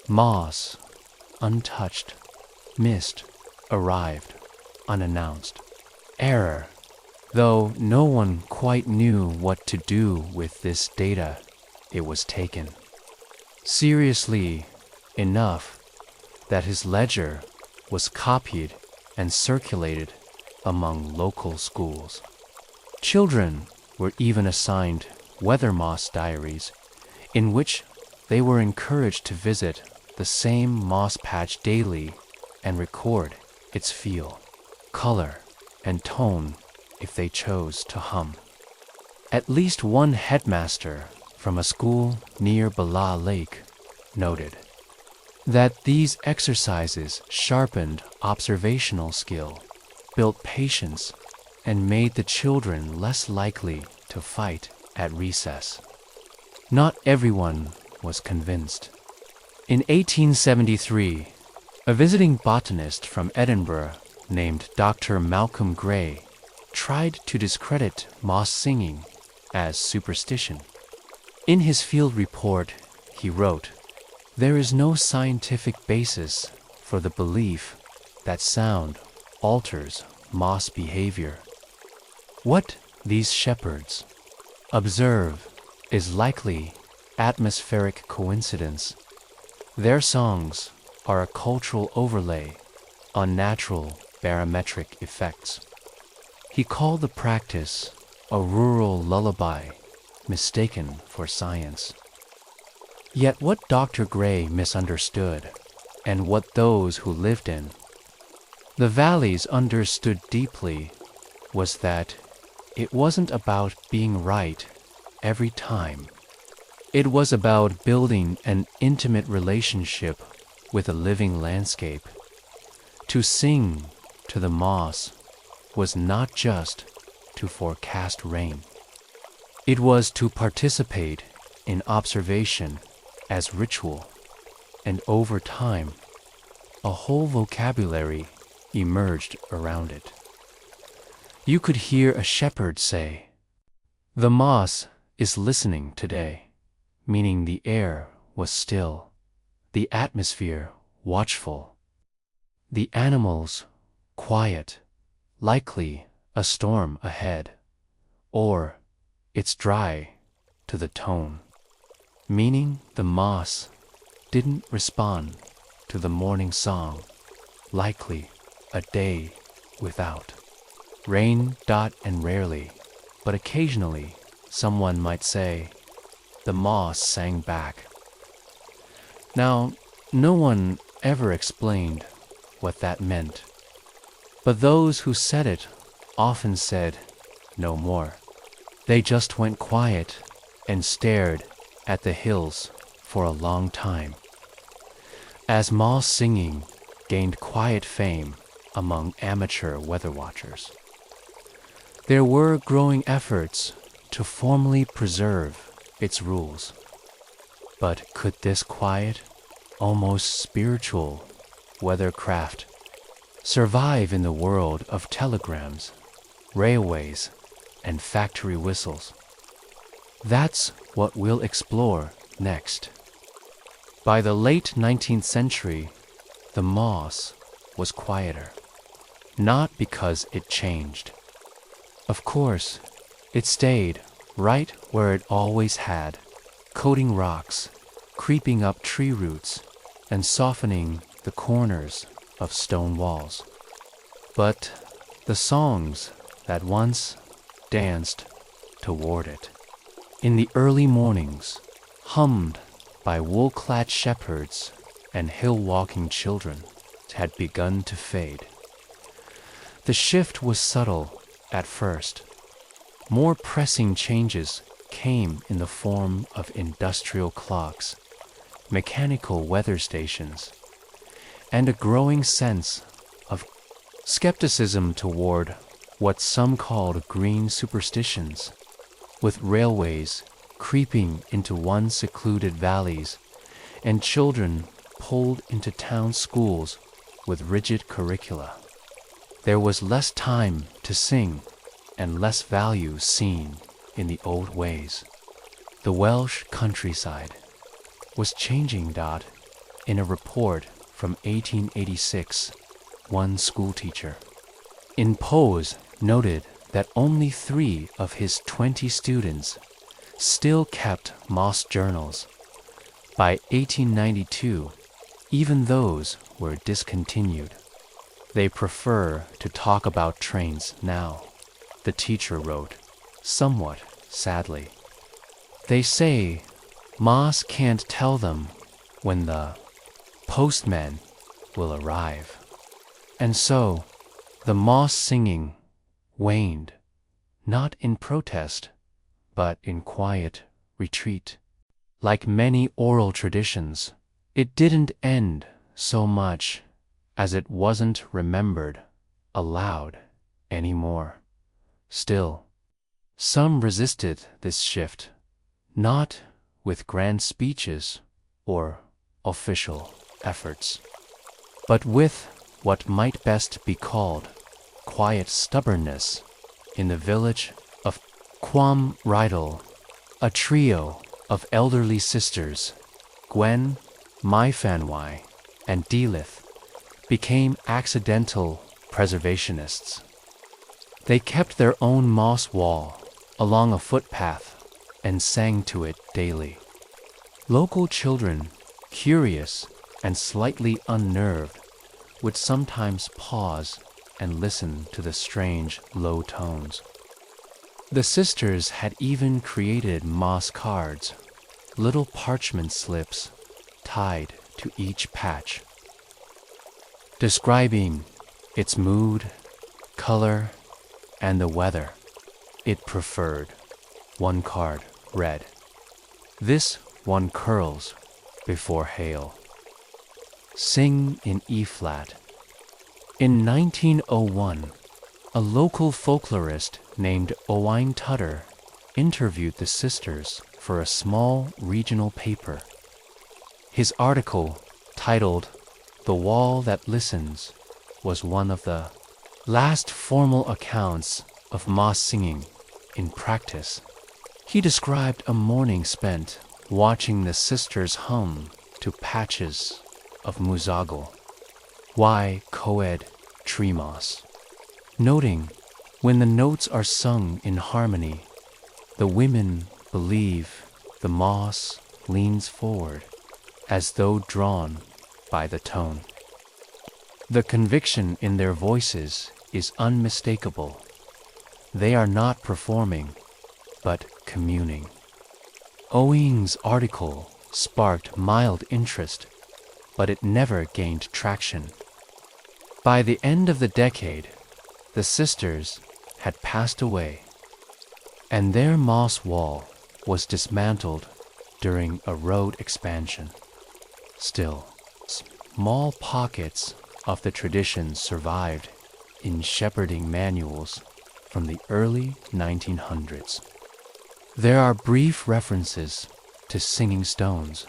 Moss, untouched. Mist, arrived, unannounced. Error, though no one quite knew what to do with this data, it was taken seriously enough that his ledger was copied and circulated among local schools. Children were even assigned weather moss diaries, in which they were encouraged to visit the same moss patch daily and record its feel, color, and tone if they chose to hum. At least one headmaster from a school near Bala Lake noted that these exercises sharpened observational skill, built patience, and made the children less likely to fight at recess. Not everyone was convinced. In 1873, a visiting botanist from Edinburgh named Dr. Malcolm Gray tried to discredit moss singing as superstition. In his field report, he wrote, "There is no scientific basis for the belief that sound alters moss behavior. What these shepherds observe is likely atmospheric coincidence. Their songs are a cultural overlay on natural barometric effects." He called the practice a rural lullaby mistaken for science. Yet what Dr. Gray misunderstood, and what those who lived in the valleys understood deeply, was that it wasn't about being right every time. It was about building an intimate relationship with a living landscape. To sing to the moss was not just to forecast rain. It was to participate in observation as ritual, and over time, a whole vocabulary emerged around it. You could hear a shepherd say, "The moss is listening today," meaning the air was still, the atmosphere watchful, the animals quiet, likely a storm ahead, or it's dry to the tone, meaning the moss didn't respond to the morning song, likely a day without. Rain, and rarely, but occasionally someone might say, "The moss sang back." Now, no one ever explained what that meant, but those who said it often said no more. They just went quiet and stared at the hills for a long time. As moss singing gained quiet fame among amateur weather watchers, there were growing efforts to formally preserve its rules. But could this quiet, almost spiritual weathercraft survive in the world of telegrams, railways, and factory whistles? That's what we'll explore next. By the late 19th century, the moss was quieter, not because it changed. Of course, it stayed right where it always had, coating rocks, creeping up tree roots, and softening the corners of stone walls. But the songs that once danced toward it, in the early mornings, hummed by wool-clad shepherds and hill-walking children, had begun to fade. The shift was subtle at first. More pressing changes came in the form of industrial clocks, mechanical weather stations, and a growing sense of skepticism toward what some called green superstitions, with railways creeping into once secluded valleys and children pulled into town schools with rigid curricula. There was less time to sing and less value seen in the old ways. The Welsh countryside was changing. In a report from 1886, one schoolteacher in Pose noted that only 3 of his 20 students still kept moss journals. By 1892, even those were discontinued. They prefer to talk about trains now, the teacher wrote, somewhat sadly. They say moss can't tell them when the postman will arrive. And so the moss singing waned, not in protest, but in quiet retreat. Like many oral traditions, it didn't end so much as it wasn't remembered aloud anymore. Still, some resisted this shift, not with grand speeches or official efforts, but with what might best be called quiet stubbornness. In the village of Quam Rydal, a trio of elderly sisters, Gwen, Myfanwy, and Delith, became accidental preservationists. They kept their own moss wall along a footpath and sang to it daily. Local children, curious and slightly unnerved, would sometimes pause and listen to the strange low tones. The sisters had even created moss cards, little parchment slips tied to each patch, describing its mood, color, and the weather it preferred. One card read, "This one curls before hail. Sing in E-flat." In 1901, a local folklorist named Owain Tudor interviewed the sisters for a small regional paper. His article, titled "The Wall That Listens," was one of the last formal accounts of moss singing in practice. He described a morning spent watching the sisters hum to patches of mythological, coed tree moss, noting when the notes are sung in harmony, the women believe the moss leans forward as though drawn by the tone. The conviction in their voices is unmistakable. They are not performing, but communing. Owain's article sparked mild interest, but it never gained traction. By the end of the decade, the sisters had passed away, and their moss wall was dismantled during a road expansion. Still, small pockets of the tradition survived in shepherding manuals from the early 1900s. There are brief references to singing stones,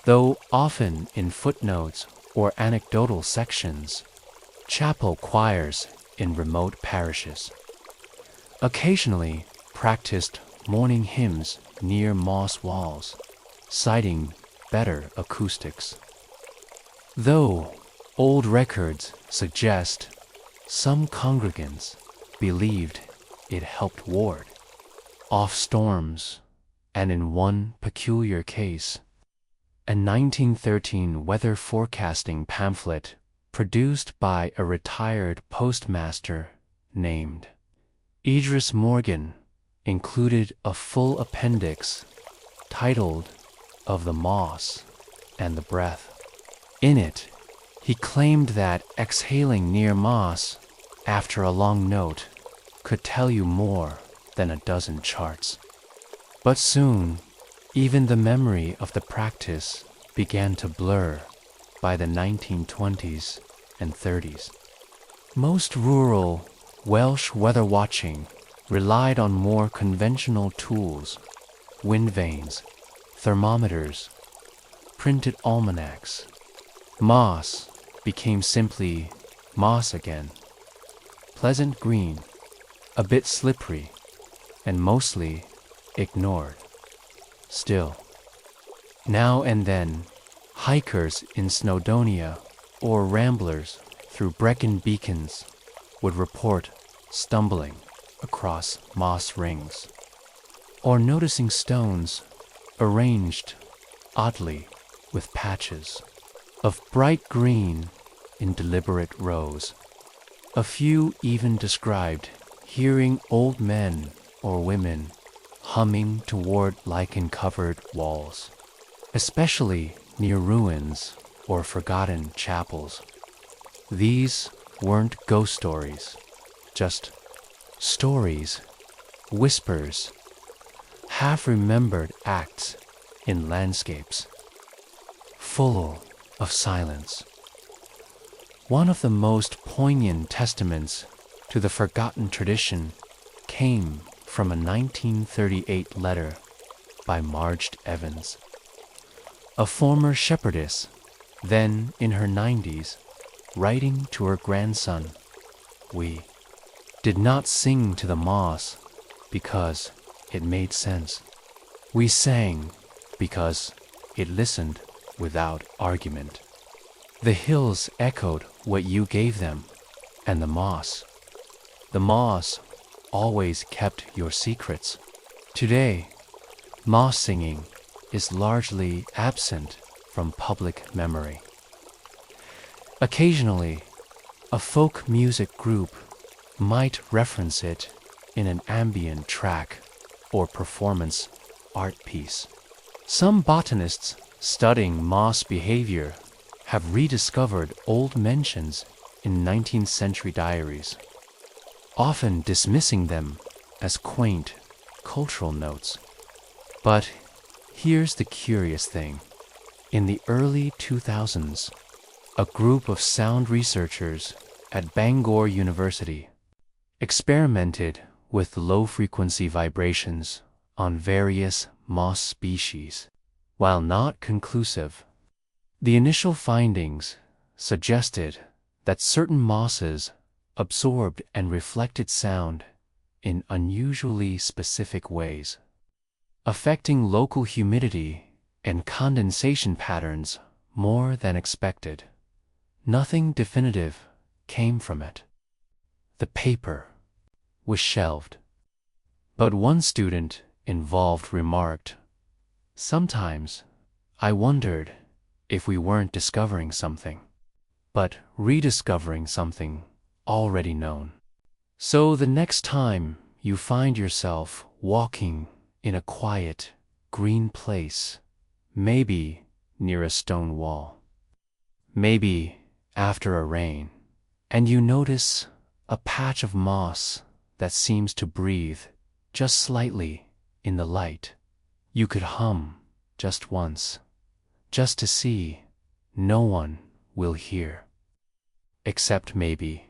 though often in footnotes or anecdotal sections, chapel choirs in remote parishes occasionally practiced morning hymns near moss walls, citing better acoustics. Though old records suggest some congregants believed it helped ward off storms, and in one peculiar case, a 1913 weather forecasting pamphlet produced by a retired postmaster named Idris Morgan included a full appendix titled "Of the Moss and the Breath." In it, he claimed that exhaling near moss after a long note could tell you more than a dozen charts. But soon, even the memory of the practice began to blur by the 1920s and 30s. Most rural Welsh weather watching relied on more conventional tools: wind vanes, thermometers, printed almanacs. Moss became simply moss again, pleasant green, a bit slippery, and mostly ignored. Still, now and then, hikers in Snowdonia or ramblers through Brecon Beacons would report stumbling across moss rings, or noticing stones arranged oddly with patches of bright green in deliberate rows. A few even described hearing old men or women humming toward lichen-covered walls, especially near ruins or forgotten chapels. These weren't ghost stories, just stories, whispers, half-remembered acts in landscapes full of silence. One of the most poignant testaments to the forgotten tradition came from a 1938 letter by Marge Evans, a former shepherdess, then in her 90s, writing to her grandson. We did not sing to the moss because it made sense. We sang because it listened without argument. The hills echoed what you gave them, and the moss always kept your secrets. Today, moss singing is largely absent from public memory. Occasionally, a folk music group might reference it in an ambient track or performance art piece. Some botanists studying moss behavior have rediscovered old mentions in 19th century diaries, often dismissing them as quaint cultural notes. But here's the curious thing. In the early 2000s, a group of sound researchers at Bangor University experimented with low-frequency vibrations on various moss species. While not conclusive, the initial findings suggested that certain mosses absorbed and reflected sound in unusually specific ways, affecting local humidity and condensation patterns more than expected. Nothing definitive came from it. The paper was shelved. But one student involved remarked, "Sometimes I wondered if we weren't discovering something, but rediscovering something already known." So the next time you find yourself walking in a quiet, green place, maybe near a stone wall, maybe after a rain, and you notice a patch of moss that seems to breathe just slightly in the light, you could hum just once, just to see no one will hear, except maybe